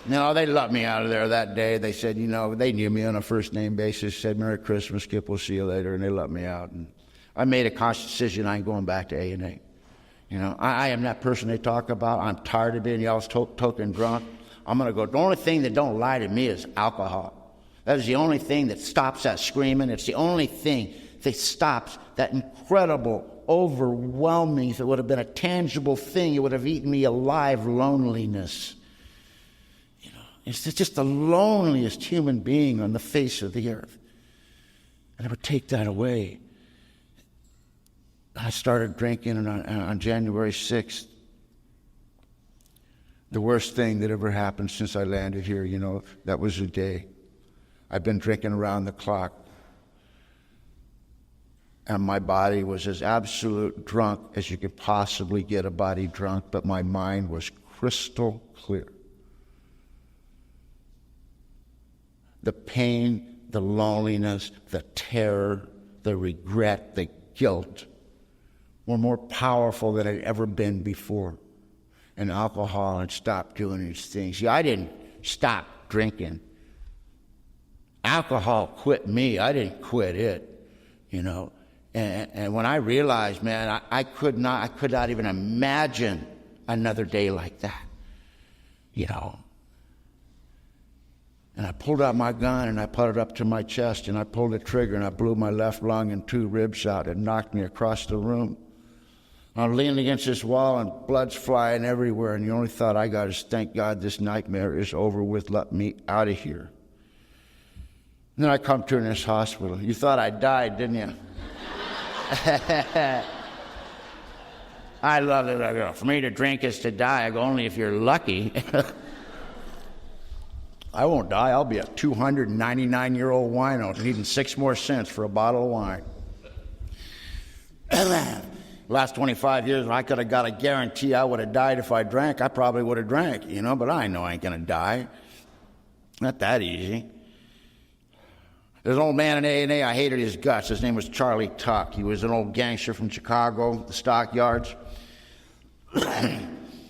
A: no, they let me out of there that day. They said, you know, they knew me on a first-name basis, said, Merry Christmas, Kip, we'll see you later, and they let me out. And I made a conscious decision I ain't going back to A&A. You know, I am that person they talk about. I'm tired of being y'all's token drunk. I'm going to go. The only thing that don't lie to me is alcohol. That is the only thing that stops that screaming. It's the only thing that stops that incredible, overwhelming, if it would have been a tangible thing, it would have eaten me alive, loneliness. It's just the loneliest human being on the face of the earth. And I would take that away. I started drinking on January 6th. The worst thing that ever happened since I landed here, you know, that was the day. I've been drinking around the clock. And my body was as absolute drunk as you could possibly get a body drunk, but my mind was crystal clear. The pain, the loneliness, the terror, the regret, the guilt were more powerful than I'd ever been before. And alcohol had stopped doing these things. See, I didn't stop drinking. Alcohol quit me. I didn't quit it, you know. And when I realized, man, I could not even imagine another day like that, you know. And I pulled out my gun, and I put it up to my chest, and I pulled the trigger, and I blew my left lung and 2 ribs out. It knocked me across the room. I'm leaning against this wall, and blood's flying everywhere, and the only thought I got is, thank God this nightmare is over with. Let me out of here. And then I come to in this hospital. You thought I died, didn't you? I love it. For me to drink is to die. I go, only if you're lucky. I won't die. I'll be a 299-year-old wino needing 6 more cents for a bottle of wine. Last 25 years, I could have got a guarantee I would have died if I drank. I probably would have drank, you know, but I know I ain't going to die. Not that easy. There's an old man in A&A, I hated his guts. His name was Charlie Tuck. He was an old gangster from Chicago, the stockyards.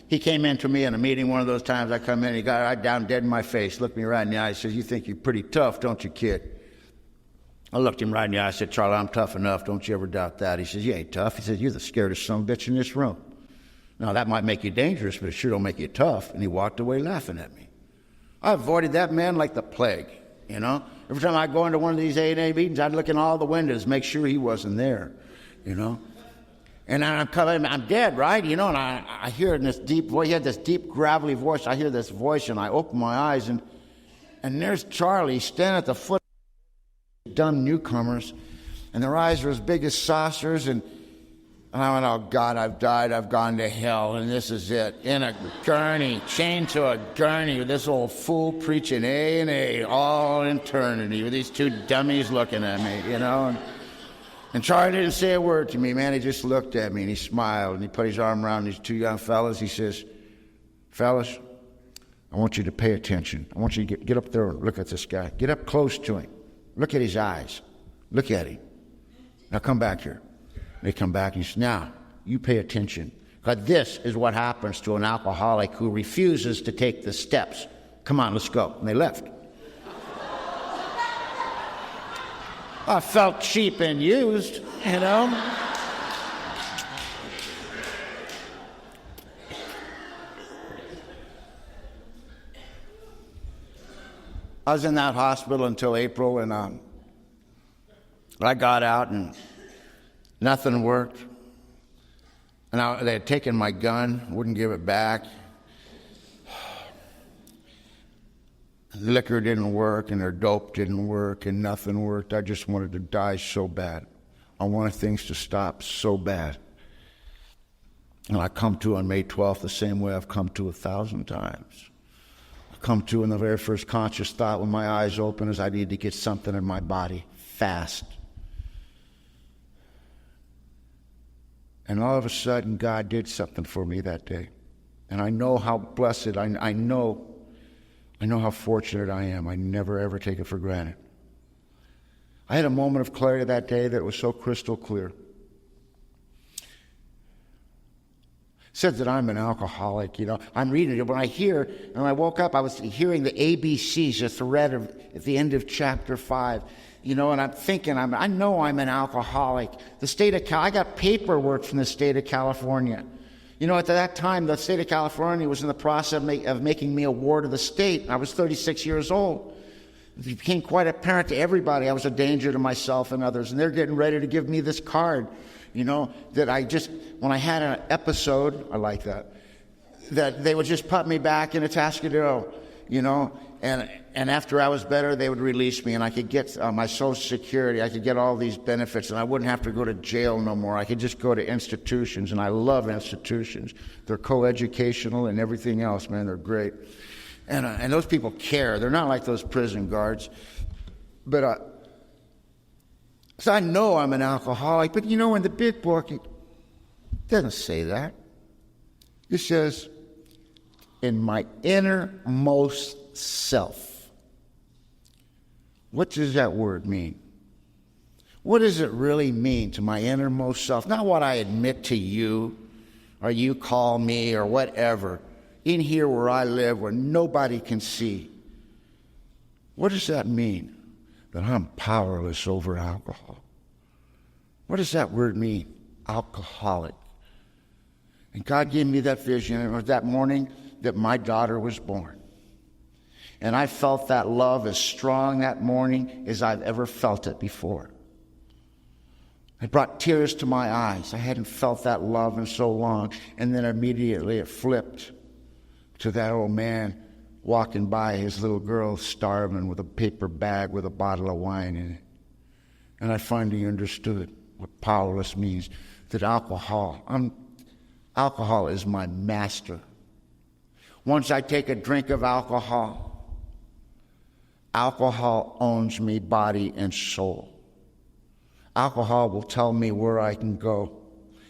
A: He came in to me in a meeting one of those times. I come in, he got right down dead in my face, looked me right in the eye, says, "You think you're pretty tough, don't you, kid?" I looked him right in the eye, I said, "Charlie, I'm tough enough, don't you ever doubt that." He says, "You ain't tough." He says, "You're the scaredest son of a bitch in this room. Now, that might make you dangerous, but it sure don't make you tough." And he walked away laughing at me. I avoided that man like the plague, you know. Every time I go into one of these A&A meetings, I'd look in all the windows, make sure he wasn't there, you know. And I'm dead, right? You know, and I hear in this deep voice, he had this deep, gravelly voice. I hear this voice, and I open my eyes, and there's Charlie standing at the foot of dumb newcomers, and their eyes are as big as saucers, and I went, "Oh, God, I've died. I've gone to hell, and this is it. In a gurney, chained to a gurney, with this old fool preaching A&A all eternity, with these two dummies looking at me, you know." And Charlie didn't say a word to me, man. He just looked at me, and he smiled, and he put his arm around these two young fellas. He says, "Fellas, I want you to pay attention. I want you to get up there and look at this guy. Get up close to him. Look at his eyes. Look at him. Now come back here." They come back, and he says, "Now, you pay attention. Because this is what happens to an alcoholic who refuses to take the steps. Come on, let's go." And they left. I felt cheap and used, you know. I was in that hospital until April, and I got out, and nothing worked. And they had taken my gun, wouldn't give it back. Liquor didn't work, and their dope didn't work, and nothing worked. I just wanted to die so bad. I wanted things to stop so bad. And I come to on May 12th the same way I've come to 1,000 times. I come to in the very first conscious thought when my eyes open is I need to get something in my body fast. And all of a sudden, God did something for me that day. And I know how blessed, I know how fortunate I am. I never, ever take it for granted. I had a moment of clarity that day that was so crystal clear. It said that I'm an alcoholic, you know. I'm reading it. When I woke up, I was hearing the ABCs, a thread at the end of chapter 5. You know, and I'm thinking, I know I'm an alcoholic. I got paperwork from the state of California. You know, at that time, the state of California was in the process of making me a ward of the state. I was 36 years old. It became quite apparent to everybody I was a danger to myself and others. And they're getting ready to give me this card, you know, that when I had an episode, I like that they would just put me back in Atascadero, you know, and after I was better, they would release me, and I could get my Social Security. I could get all these benefits, and I wouldn't have to go to jail no more. I could just go to institutions, and I love institutions. They're co-educational and everything else, man. They're great. And those people care. They're not like those prison guards. But so I know I'm an alcoholic, but you know, in the big book, it doesn't say that. It says, in my innermost self. What does that word mean? What does it really mean to my innermost self? Not what I admit to you, or you call me, or whatever. In here where I live, where nobody can see. What does that mean? That I'm powerless over alcohol. What does that word mean? Alcoholic. And God gave me that vision. It was that morning that my daughter was born. And I felt that love as strong that morning as I've ever felt it before. It brought tears to my eyes. I hadn't felt that love in so long. And then immediately it flipped to that old man walking by, his little girl starving with a paper bag with a bottle of wine in it. And I finally understood what powerless means. That alcohol is my master. Once I take a drink of alcohol owns me body and soul. Alcohol will tell me where I can go.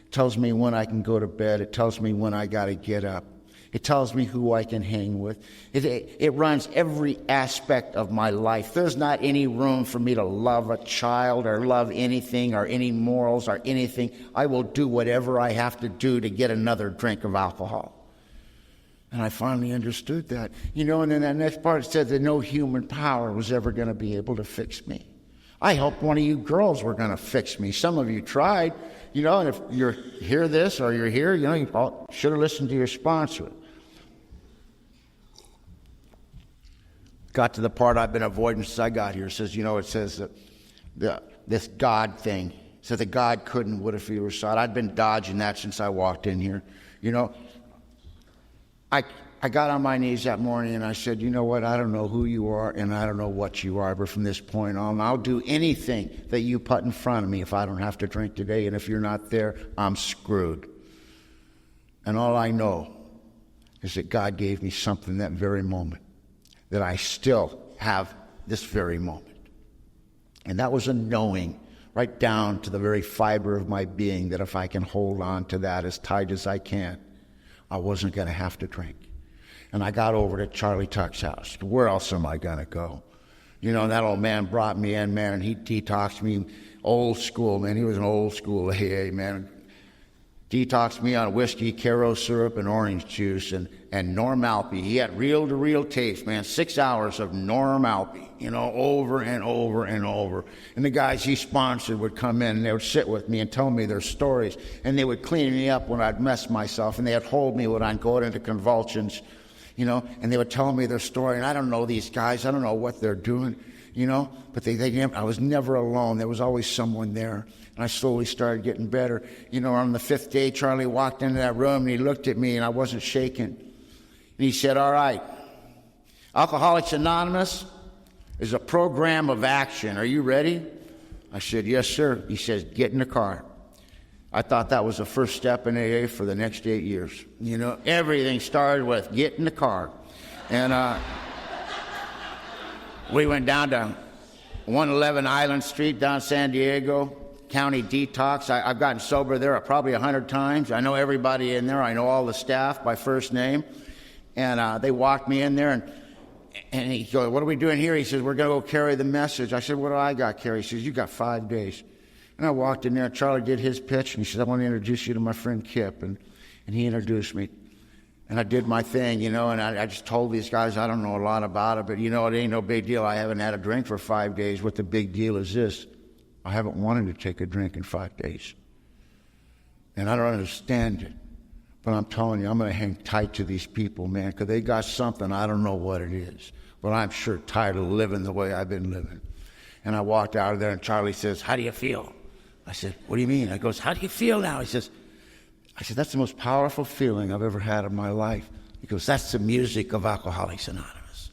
A: It tells me when I can go to bed. It tells me when I got to get up. It tells me who I can hang with. It runs every aspect of my life. There's not any room for me to love a child or love anything or any morals or anything. I will do whatever I have to do to get another drink of alcohol. And I finally understood that. And then that next part said that no human power was ever going to be able to fix me. I hoped one of you girls were going to fix me. Some of you tried, and if you hear this or you're here, you should have listened to your sponsor. Got to the part I've been avoiding since I got here. It says, it says that this God thing. It said that God couldn't, would if he were sought. I'd been dodging that since I walked in here. I got on my knees that morning and I said, you know what, I don't know who you are and I don't know what you are, but from this point on, I'll do anything that you put in front of me if I don't have to drink today, and if you're not there, I'm screwed. And all I know is that God gave me something that very moment that I still have this very moment. And that was a knowing right down to the very fiber of my being that if I can hold on to that as tight as I can, I wasn't going to have to drink. And I got over to Charlie Tuck's house. Where else am I going to go? That old man brought me in, man, and he detoxed me old school, man. He was an old school AA, man. Detoxed me on whiskey, Caro syrup, and orange juice, and Normalpi. He had reel-to-reel tapes, man, 6 hours of Normalpi, over and over and over. And the guys he sponsored would come in, and they would sit with me and tell me their stories. And they would clean me up when I'd mess myself, and they would hold me when I'd go into convulsions, and they would tell me their story. And I don't know these guys. I don't know what they're doing, but I was never alone. There was always someone there. And I slowly started getting better. On the 5th day, Charlie walked into that room and he looked at me and I wasn't shaking. And he said, all right, Alcoholics Anonymous is a program of action. Are you ready? I said, yes, sir. He says, get in the car. I thought that was the first step in AA for the next 8 years. Everything started with get in the car. And we went down to 111 Island Street down San Diego. County detox. I've gotten sober there probably 100 times. I know everybody in there. I know all the staff by first name. And they walked me in there, and he goes, what are we doing here? He says, we're going to go carry the message. I said, what do I got, Carrie? He says, you got 5 days. And I walked in there. Charlie did his pitch, and he said, I want to introduce you to my friend Kip. And he introduced me. And I did my thing, and I just told these guys I don't know a lot about it, but it ain't no big deal. I haven't had a drink for 5 days. What the big deal is this. I haven't wanted to take a drink in 5 days. And I don't understand it. But I'm telling you, I'm going to hang tight to these people, man, because they got something. I don't know what it is. But I'm sure tired of living the way I've been living. And I walked out of there, and Charlie says, how do you feel? I said, what do you mean? I goes, how do you feel now? I said, that's the most powerful feeling I've ever had in my life. He goes, that's the music of Alcoholics Anonymous.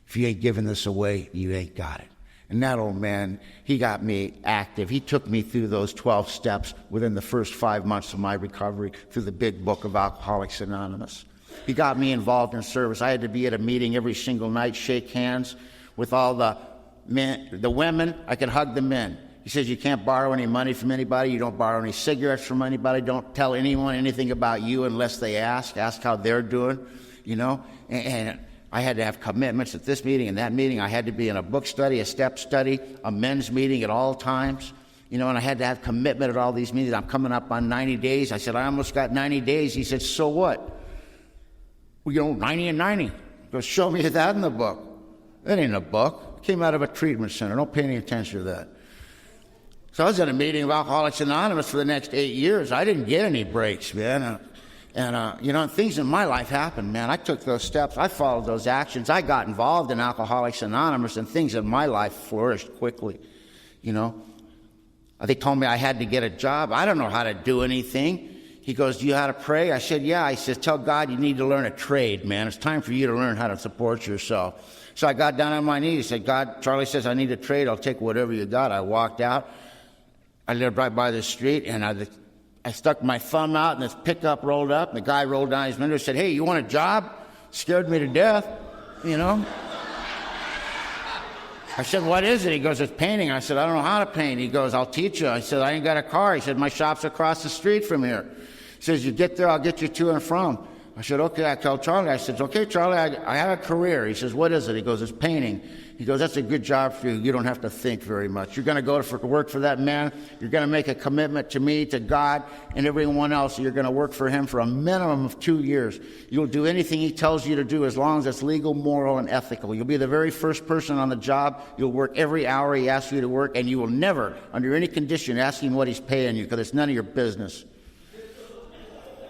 A: If you ain't giving this away, you ain't got it. And that old man, he got me active. He took me through those 12 steps within the first 5 months of my recovery through the big book of Alcoholics Anonymous. He got me involved in service. I had to be at a meeting every single night, shake hands with all the men, the women. I could hug the men. He says you can't borrow any money from anybody. You don't borrow any cigarettes from anybody. Don't tell anyone anything about you unless they ask. Ask how they're doing, And I had to have commitments at this meeting and that meeting. I had to be in a book study, a step study, a men's meeting at all times. And I had to have commitment at all these meetings. I'm coming up on 90 days. I said, I almost got 90 days. He said, so what? Well, 90 and 90. He goes, show me that in the book. That ain't a book. It came out of a treatment center. Don't pay any attention to that. So I was at a meeting of Alcoholics Anonymous for the next 8 years. I didn't get any breaks, man. And things in my life happened, man. I took those steps. I followed those actions. I got involved in Alcoholics Anonymous, and things in my life flourished quickly, They told me I had to get a job. I don't know how to do anything. He goes, do you know how to pray? I said, yeah. He says, tell God you need to learn a trade, man. It's time for you to learn how to support yourself. So I got down on my knees. Said, God, Charlie says I need a trade. I'll take whatever you got. I walked out. I lived right by the street, and I stuck my thumb out, and this pickup rolled up, and the guy rolled down his window and said, hey, you want a job? Scared me to death, I said, what is it? He goes, it's painting. I said, I don't know how to paint. He goes, I'll teach you. I said, I ain't got a car. He said, my shop's across the street from here. He says, you get there, I'll get you to and from. I said, okay. I tell Charlie, I said, okay, Charlie, I have a career. He says, what is it? He goes, it's painting. He goes, that's a good job for you. You don't have to think very much. You're going to go to work for that man. You're going to make a commitment to me, to God, and everyone else. You're going to work for him for a minimum of 2 years. You'll do anything he tells you to do as long as it's legal, moral, and ethical. You'll be the very first person on the job. You'll work every hour he asks you to work, and you will never, under any condition, ask him what he's paying you, because it's none of your business.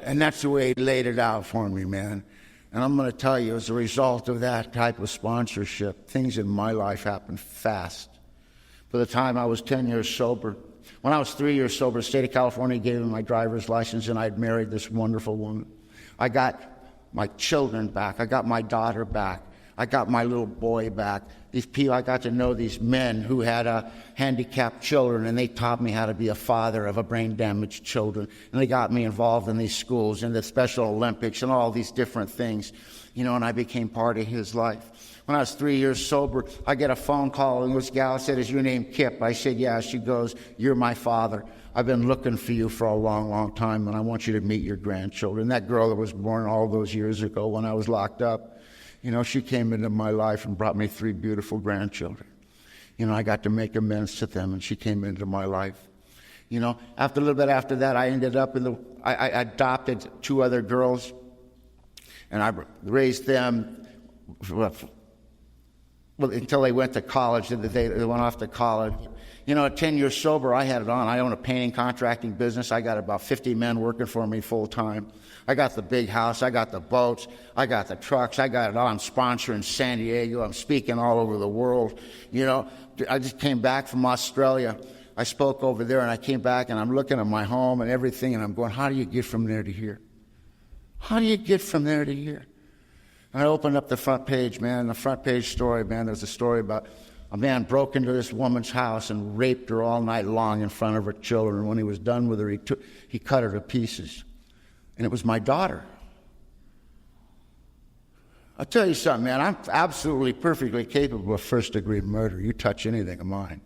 A: And that's the way he laid it out for me, man. And I'm going to tell you, as a result of that type of sponsorship, things in my life happened fast. By the time I was 10 years sober, when I was 3 years sober, the state of California gave me my driver's license, and I'd married this wonderful woman. I got my children back. I got my daughter back. I got my little boy back. These people, I got to know these men who had handicapped children, and they taught me how to be a father of a brain-damaged children. And they got me involved in these schools and the Special Olympics and all these different things, and I became part of his life. When I was 3 years sober, I get a phone call, and this gal said, is your name Kip? I said, yeah. She goes, you're my father. I've been looking for you for a long, long time, and I want you to meet your grandchildren. That girl that was born all those years ago when I was locked up, she came into my life and brought me 3 beautiful grandchildren. I got to make amends to them, and she came into my life. After a little bit after that, I ended up I adopted 2 other girls, and I raised them until they went to college. They went off to college. At 10 years sober, I had it on. I own a painting contracting business. I got about 50 men working for me full time. I got the big house. I got the boats. I got the trucks. I got it all. I'm sponsoring San Diego. I'm speaking all over the world. I just came back from Australia. I spoke over there, and I came back, and I'm looking at my home and everything, and I'm going, how do you get from there to here? How do you get from there to here? And I opened up the front page, man. The front page story, man, there's a story about a man broke into this woman's house and raped her all night long in front of her children. And when he was done with her, he cut her to pieces. And it was my daughter. I'll tell you something, man. I'm absolutely perfectly capable of first-degree murder. You touch anything of mine.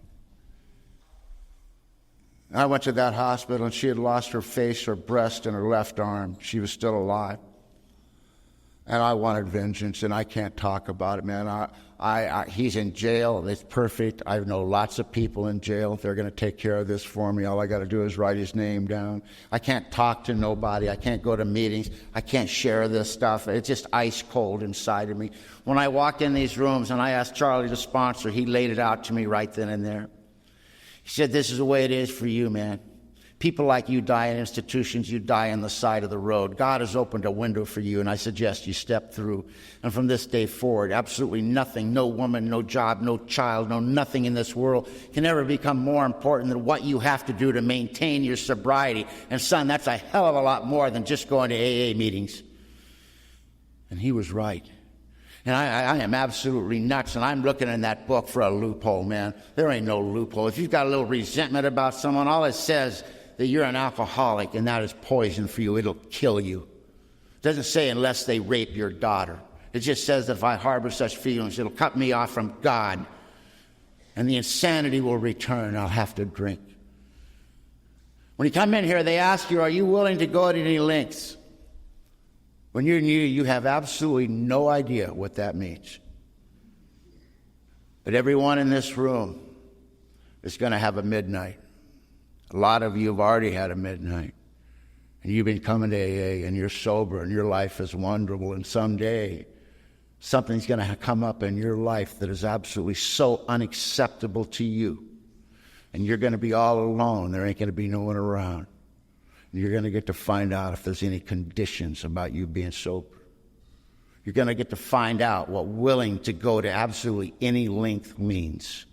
A: I went to that hospital, and she had lost her face, her breast, and her left arm. She was still alive. And I wanted vengeance, and I can't talk about it, man. He's in jail. It's perfect. I know lots of people in jail. They're going to take care of this for me. All I got to do is write his name down. I can't talk to nobody. I can't go to meetings. I can't share this stuff. It's just ice cold inside of me. When I walked in these rooms and I asked Charlie to sponsor, he laid it out to me right then and there. He said, this is the way it is for you, man. People like you die in institutions, you die on the side of the road. God has opened a window for you, and I suggest you step through. And from this day forward, absolutely nothing, no woman, no job, no child, no nothing in this world can ever become more important than what you have to do to maintain your sobriety. And son, that's a hell of a lot more than just going to AA meetings. And he was right. And I am absolutely nuts, and I'm looking in that book for a loophole, man. There ain't no loophole. If you've got a little resentment about someone, all it says that you're an alcoholic and that is poison for you. It'll kill you. It doesn't say unless they rape your daughter. It just says that if I harbor such feelings, it'll cut me off from God, and the insanity will return. I'll have to drink. When you come in here, they ask you, are you willing to go to any lengths? When you're new, you have absolutely no idea what that means. But everyone in this room is going to have a midnight. A lot of you have already had a midnight. And you've been coming to AA, and you're sober, and your life is wonderful. And someday, something's going to come up in your life that is absolutely so unacceptable to you. And you're going to be all alone. There ain't going to be no one around. And you're going to get to find out if there's any conditions about you being sober. You're going to get to find out what willing to go to absolutely any length means.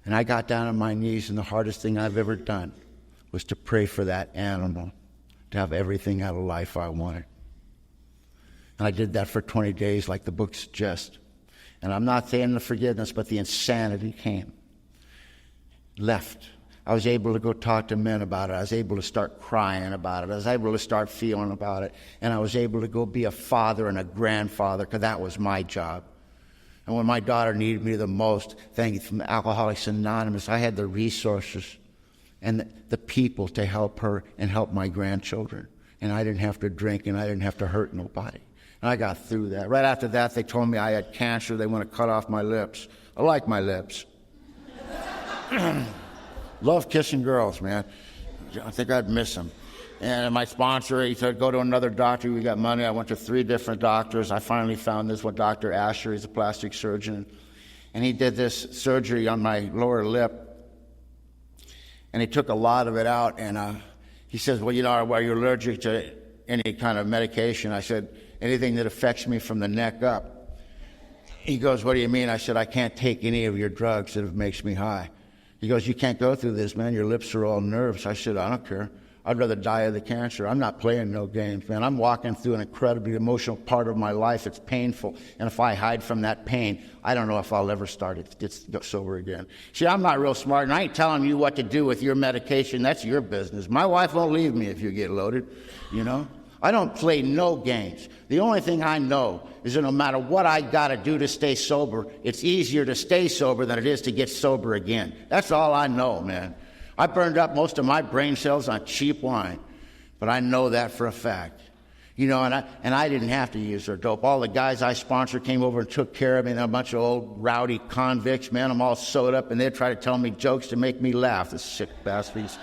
A: And I got down on my knees, and the hardest thing I've ever done was to pray for that animal to have everything out of life I wanted. And I did that for 20 days like the book suggests. And I'm not saying the forgiveness, but the insanity came. Left. I was able to go talk to men about it. I was able to start crying about it. I was able to start feeling about it. And I was able to go be a father and a grandfather, because that was my job. And when my daughter needed me the most, thank you, from Alcoholics Anonymous, I had the resources and the people to help her and help my grandchildren and I didn't have to drink, and I didn't have to hurt nobody. And I got through that. Right after that, they told me I had cancer. They want to cut off my lips. I like my lips. Love kissing girls, man. I think I'd miss them. And my sponsor, he said, go to another doctor. We got money. I went to 3 different doctors. I finally found this one, Dr. Asher. He's a plastic surgeon. And he did this surgery on my lower lip. And he took a lot of it out. And he says, well, are you allergic to any kind of medication? I said, anything that affects me from the neck up. He goes, what do you mean? I said, I can't take any of your drugs that makes me high. He goes, you can't go through this, man. Your lips are all nerves. I said, I don't care. I'd rather die of the cancer. I'm not playing no games, man. I'm walking through an incredibly emotional part of my life. It's painful. And if I hide from that pain, I don't know if I'll ever get sober again. See, I'm not real smart, and I ain't telling you what to do with your medication. That's your business. My wife won't leave me if you get loaded, I don't play no games. The only thing I know is that no matter what I got to do to stay sober, it's easier to stay sober than it is to get sober again. That's all I know, man. I burned up most of my brain cells on cheap wine, but I know that for a fact. And I didn't have to use their dope. All the guys I sponsored came over and took care of me. And a bunch of old rowdy convicts, man. I'm all sewed up, and they'd try to tell me jokes to make me laugh, the sick bastards,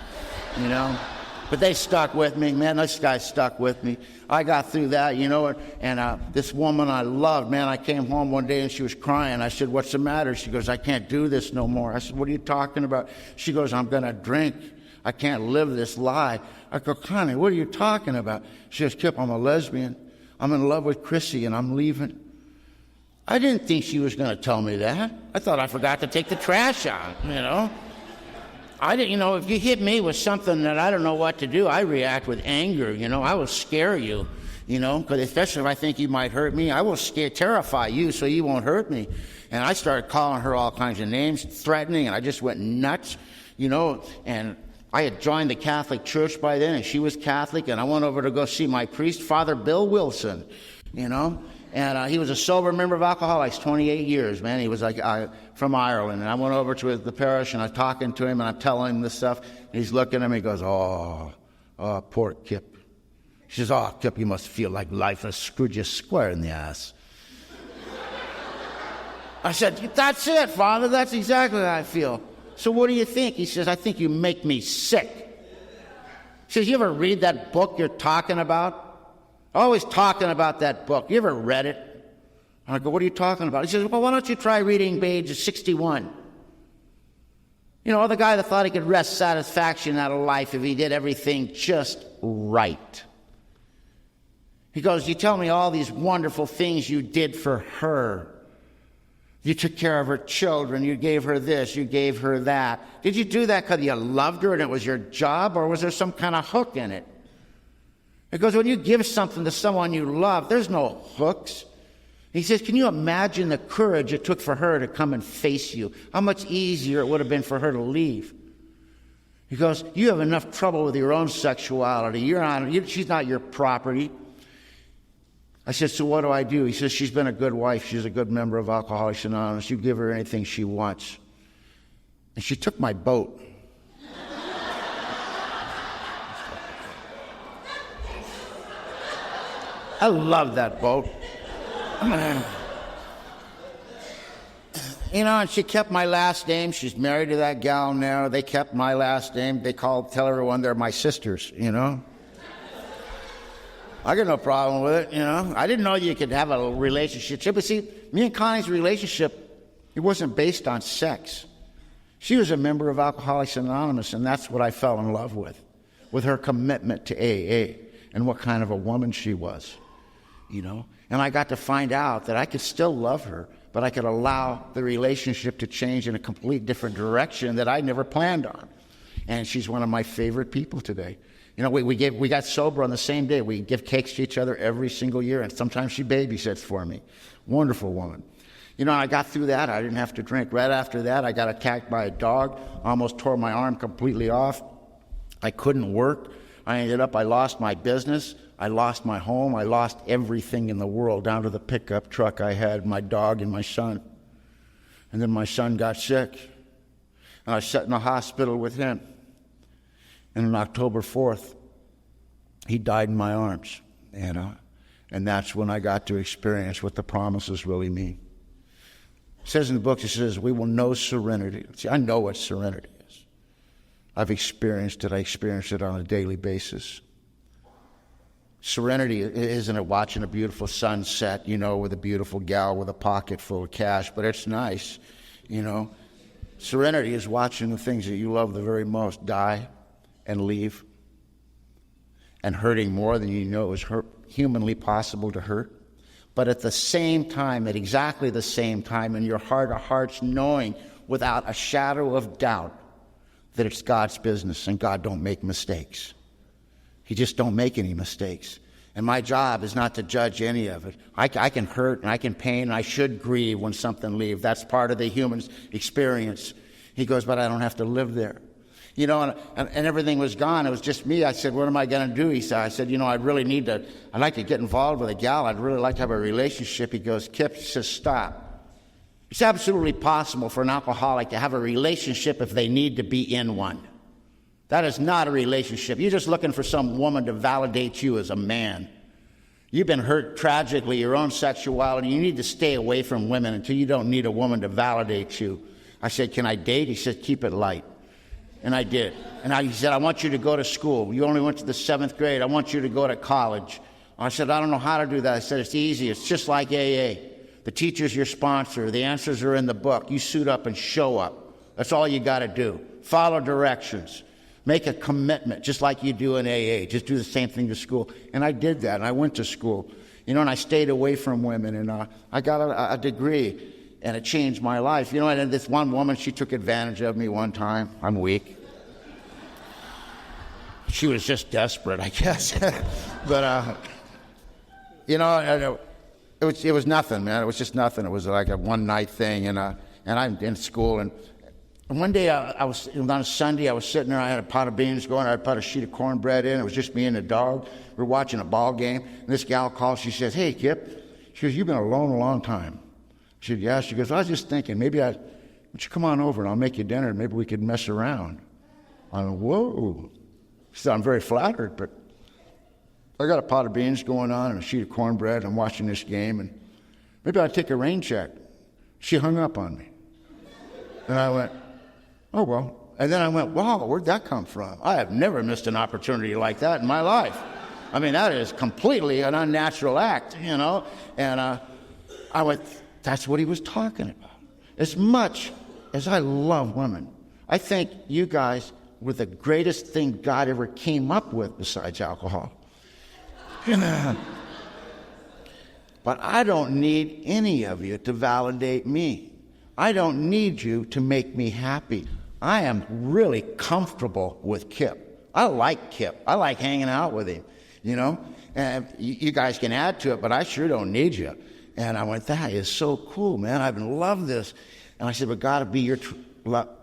A: But they stuck with me, man. This guy stuck with me. I got through that, and this woman I loved, man, I came home one day and she was crying. I said, what's the matter? She goes, I can't do this no more. I said, what are you talking about? She goes, I'm going to drink. I can't live this lie. I go, Connie, what are you talking about? She goes, Kip, I'm a lesbian. I'm in love with Chrissy, and I'm leaving. I didn't think she was going to tell me that. I thought I forgot to take the trash out, I didn't, if you hit me with something that I don't know what to do, I react with anger, I will scare you, because especially if I think you might hurt me, I will terrify you so you won't hurt me. And I started calling her all kinds of names, threatening, and I just went nuts, and I had joined the Catholic Church by then, and she was Catholic, and I went over to go see my priest, Father Bill Wilson, And he was a sober member of Alcoholics, 28 years, man. He was from Ireland. And I went over to the parish, and I'm talking to him, and I'm telling him this stuff. And he's looking at me, he goes, oh, poor Kip. She says, oh, Kip, you must feel like life has screwed you square in the ass. I said, that's it, Father. That's exactly how I feel. So what do you think? He says, I think you make me sick. He says, you ever read that book you're talking about? Always talking about that book. You ever read it? And I go, what are you talking about? He says, well, why don't you try reading page 61? The guy that thought he could wrest satisfaction out of life if he did everything just right. He goes, you tell me all these wonderful things you did for her. You took care of her children. You gave her this. You gave her that. Did you do that because you loved her and it was your job, or was there some kind of hook in it? Because when you give something to someone you love, there's no hooks. He says, can you imagine the courage it took for her to come and face you? How much easier it would have been for her to leave. He goes, you have enough trouble with your own sexuality. She's not your property. I said, so what do I do? He says, she's been a good wife. She's a good member of Alcoholics Anonymous. You give her anything she wants. And she took my boat. I love that boat. And she kept my last name. She's married to that gal now. They kept my last name. They tell everyone they're my sisters, I got no problem with it, I didn't know you could have a relationship. But see, me and Connie's relationship, it wasn't based on sex. She was a member of Alcoholics Anonymous, and that's what I fell in love with her commitment to AA and what kind of a woman she was. And I got to find out that I could still love her, but I could allow the relationship to change in a complete different direction that I never planned on. And she's one of my favorite people today. We got sober on the same day. We give cakes to each other every single year, and sometimes she babysits for me. Wonderful woman. I got through that. I didn't have to drink. Right after that, I got attacked by a dog. Almost tore my arm completely off. I couldn't work. I lost my business. I lost my home. I lost everything in the world, down to the pickup truck I had, my dog, and my son. And then my son got sick, and I sat in the hospital with him. And on October 4th, he died in my arms, and that's when I got to experience what the promises really mean. It says in the book, it says, we will know serenity. See, I know what serenity is. I've experienced it. I experience it on a daily basis. Serenity isn't watching a beautiful sunset, with a beautiful gal with a pocket full of cash, but it's nice, Serenity is watching the things that you love the very most die and leave, and hurting more than you know is humanly possible to hurt. But at the same time, at exactly the same time, in your heart of hearts, knowing without a shadow of doubt that it's God's business and God don't make mistakes. He just don't make any mistakes. And my job is not to judge any of it. I can hurt and I can pain and I should grieve when something leaves. That's part of the human experience. He goes, but I don't have to live there. And everything was gone. It was just me. I said, what am I going to do? He said, I'd like to get involved with a gal. I'd really like to have a relationship. He goes, Kip, he says, stop. It's absolutely possible for an alcoholic to have a relationship if they need to be in one. That is not a relationship. You're just looking for some woman to validate you as a man. You've been hurt tragically, your own sexuality. You need to stay away from women until you don't need a woman to validate you. I said, can I date? He said, keep it light. And I did. And he said, I want you to go to school. You only went to the 7th grade. I want you to go to college. I said, I don't know how to do that. I said, it's easy. It's just like AA. The teacher's your sponsor. The answers are in the book. You suit up and show up. That's all you got to do. Follow directions. Make a commitment, just like you do in AA. Just do the same thing to school. And I did that, and I went to school. And I stayed away from women, and I got a degree, and it changed my life. And this one woman, she took advantage of me one time. I'm weak. She was just desperate, I guess. But, it was nothing, man. It was just nothing. It was like a one-night thing, and I'm in school, and one day, I was on a Sunday, I was sitting there, I had a pot of beans going, I put a sheet of cornbread in, it was just me and the dog. We were watching a ball game, and this gal calls, she says, hey, Kip. She goes, you've been alone a long time. I said, yeah. She goes, I was just thinking, why don't you come on over and I'll make you dinner, and maybe we could mess around. I went, whoa. She said, I'm very flattered, but I got a pot of beans going on and a sheet of cornbread, I'm watching this game, and maybe I'll take a rain check. She hung up on me. And I went, oh, well. And then I went, wow, where'd that come from? I have never missed an opportunity like that in my life. I mean, that is completely an unnatural act, And I went, that's what he was talking about. As much as I love women, I think you guys were the greatest thing God ever came up with besides alcohol. But I don't need any of you to validate me. I don't need you to make me happy. I am really comfortable with Kip. I like Kip. I like hanging out with him, And you guys can add to it, but I sure don't need you. And I went, that is so cool, man. I've loved this. And I said, but God, be your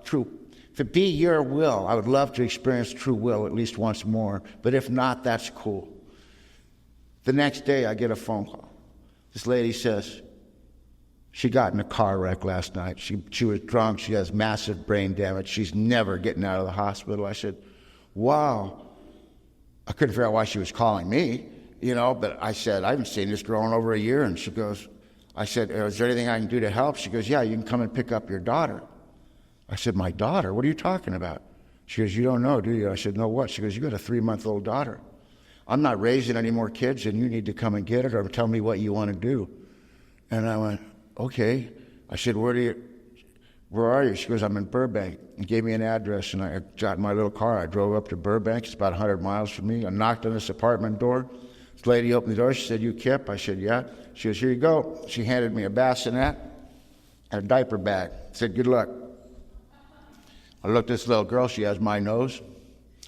A: true. If it be your will, I would love to experience true will at least once more. But if not, that's cool. The next day, I get a phone call. This lady says, she got in a car wreck last night. She was drunk. She has massive brain damage. She's never getting out of the hospital. I said, wow. I couldn't figure out why she was calling me, but I said, I haven't seen this girl in over a year. And she goes, I said, is there anything I can do to help? She goes, yeah, you can come and pick up your daughter. I said, my daughter? What are you talking about? She goes, you don't know, do you? I said, no, what? She goes, you got a 3-month-old daughter. I'm not raising any more kids, and you need to come and get it or tell me what you want to do. And I went, okay. I said, where are you? She goes, I'm in Burbank. And gave me an address, and I got in my little car. I drove up to Burbank. It's about 100 miles from me. I knocked on this apartment door. This lady opened the door. She said, you Kip? I said, yeah. She goes, here you go. She handed me a bassinet and a diaper bag. Said, good luck. I looked at this little girl. She has my nose.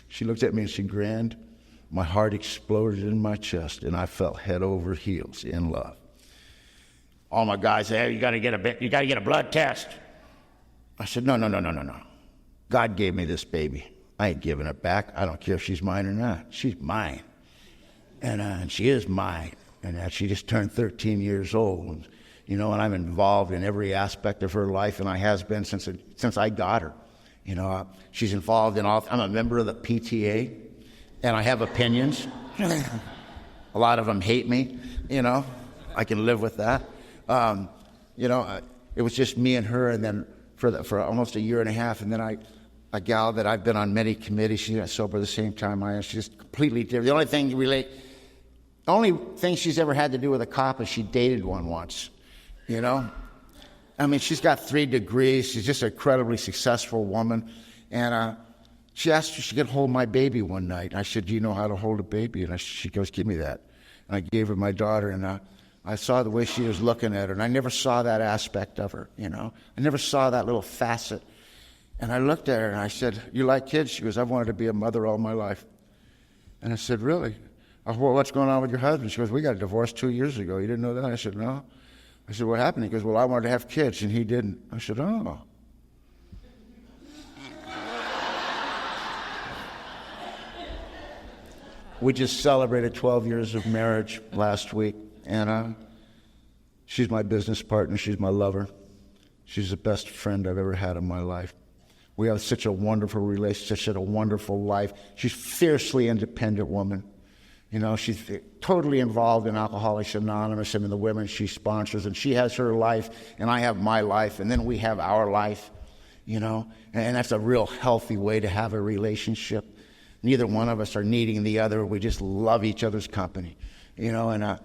A: She looked at me and she grinned. My heart exploded in my chest, and I felt head over heels in love. All my guys say, hey, you got to get a blood test. I said, no. God gave me this baby. I ain't giving it back. I don't care if she's mine or not. She's mine. And she is mine. And she just turned 13 years old. And I'm involved in every aspect of her life, and I has been since I got her. She's involved in all. I'm a member of the PTA. and I have opinions. A lot of them hate me, I can live with that. It was just me and her, and then for almost a year and a half, and then a gal that I've been on many committees, she got sober the same time I am. She's just completely different. The only thing she's ever had to do with a cop is she dated one once, I mean, she's got 3 degrees. She's just an incredibly successful woman. And she asked if she could hold my baby one night. I said, do you know how to hold a baby? And she goes, give me that. And I gave her my daughter, and I saw the way she was looking at her, and I never saw that aspect of her, I never saw that little facet. And I looked at her, and I said, you like kids? She goes, I've wanted to be a mother all my life. And I said, really? I said, well, what's going on with your husband? She goes, we got divorced 2 years ago. You didn't know that? I said, no. I said, what happened? He goes, well, I wanted to have kids, and he didn't. I said, oh. We just celebrated 12 years of marriage last week, and she's my business partner. She's my lover. She's the best friend I've ever had in my life. We have such a wonderful relationship, such a wonderful life. She's a fiercely independent woman. She's totally involved in Alcoholics Anonymous and in the women she sponsors, and she has her life, and I have my life, and then we have our life, and that's a real healthy way to have a relationship. Neither one of us are needing the other. We just love each other's company, and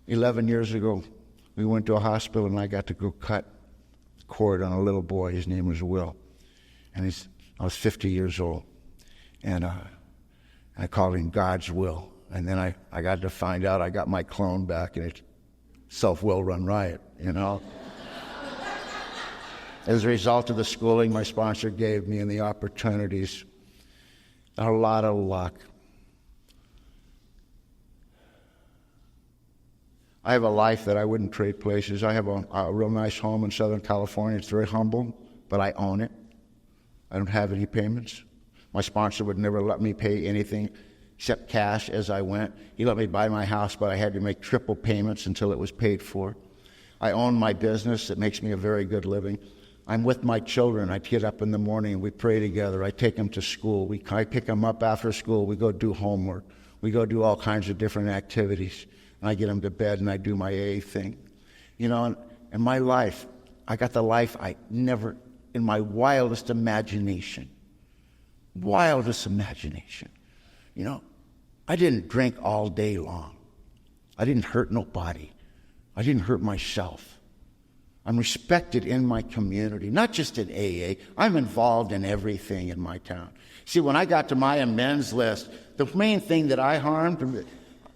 A: 11 years ago, we went to a hospital, and I got to go cut cord on a little boy. His name was Will, and I was 50 years old, and I called him God's will. And then I got to find out I got my clone back, and it's self-will run riot, As a result of the schooling my sponsor gave me and the opportunities, a lot of luck. I have a life that I wouldn't trade places. I have a real nice home in Southern California. It's very humble, but I own it. I don't have any payments. My sponsor would never let me pay anything except cash as I went. He let me buy my house, but I had to make triple payments until it was paid for. I own my business. It makes me a very good living. I'm with my children. I get up in the morning and we pray together. I take them to school. I pick them up after school. We go do homework. We go do all kinds of different activities. And I get them to bed and I do my AA thing. And my life, I got the life I never, in my wildest imagination, I didn't drink all day long. I didn't hurt nobody. I didn't hurt myself. I'm respected in my community, not just in AA. I'm involved in everything in my town. See, when I got to my amends list, the main thing that I harmed,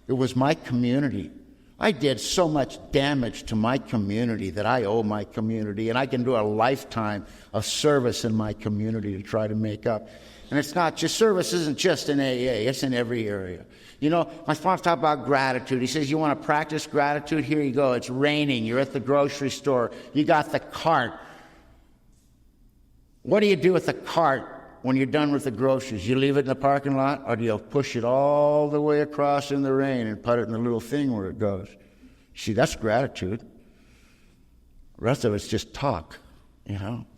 A: it was my community. I did so much damage to my community that I owe my community, and I can do a lifetime of service in my community to try to make up. And it's not just, service isn't just in AA, it's in every area. My sponsor talked about gratitude. He says, you want to practice gratitude? Here you go. It's raining. You're at the grocery store. You got the cart. What do you do with the cart when you're done with the groceries? You leave it in the parking lot, or do you push it all the way across in the rain and put it in the little thing where it goes? See, that's gratitude. The rest of it's just talk,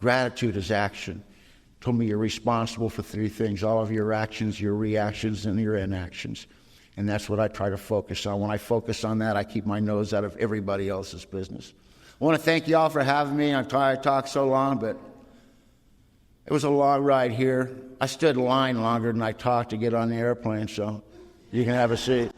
A: Gratitude is action. Told me you're responsible for 3 things: all of your actions, your reactions, and your inactions. And that's what I try to focus on. When I focus on that, I keep my nose out of everybody else's business. I want to thank you all for having me. I'm sorry I talked so long, but it was a long ride here. I stood in line longer than I talked to get on the airplane, so you can have a seat.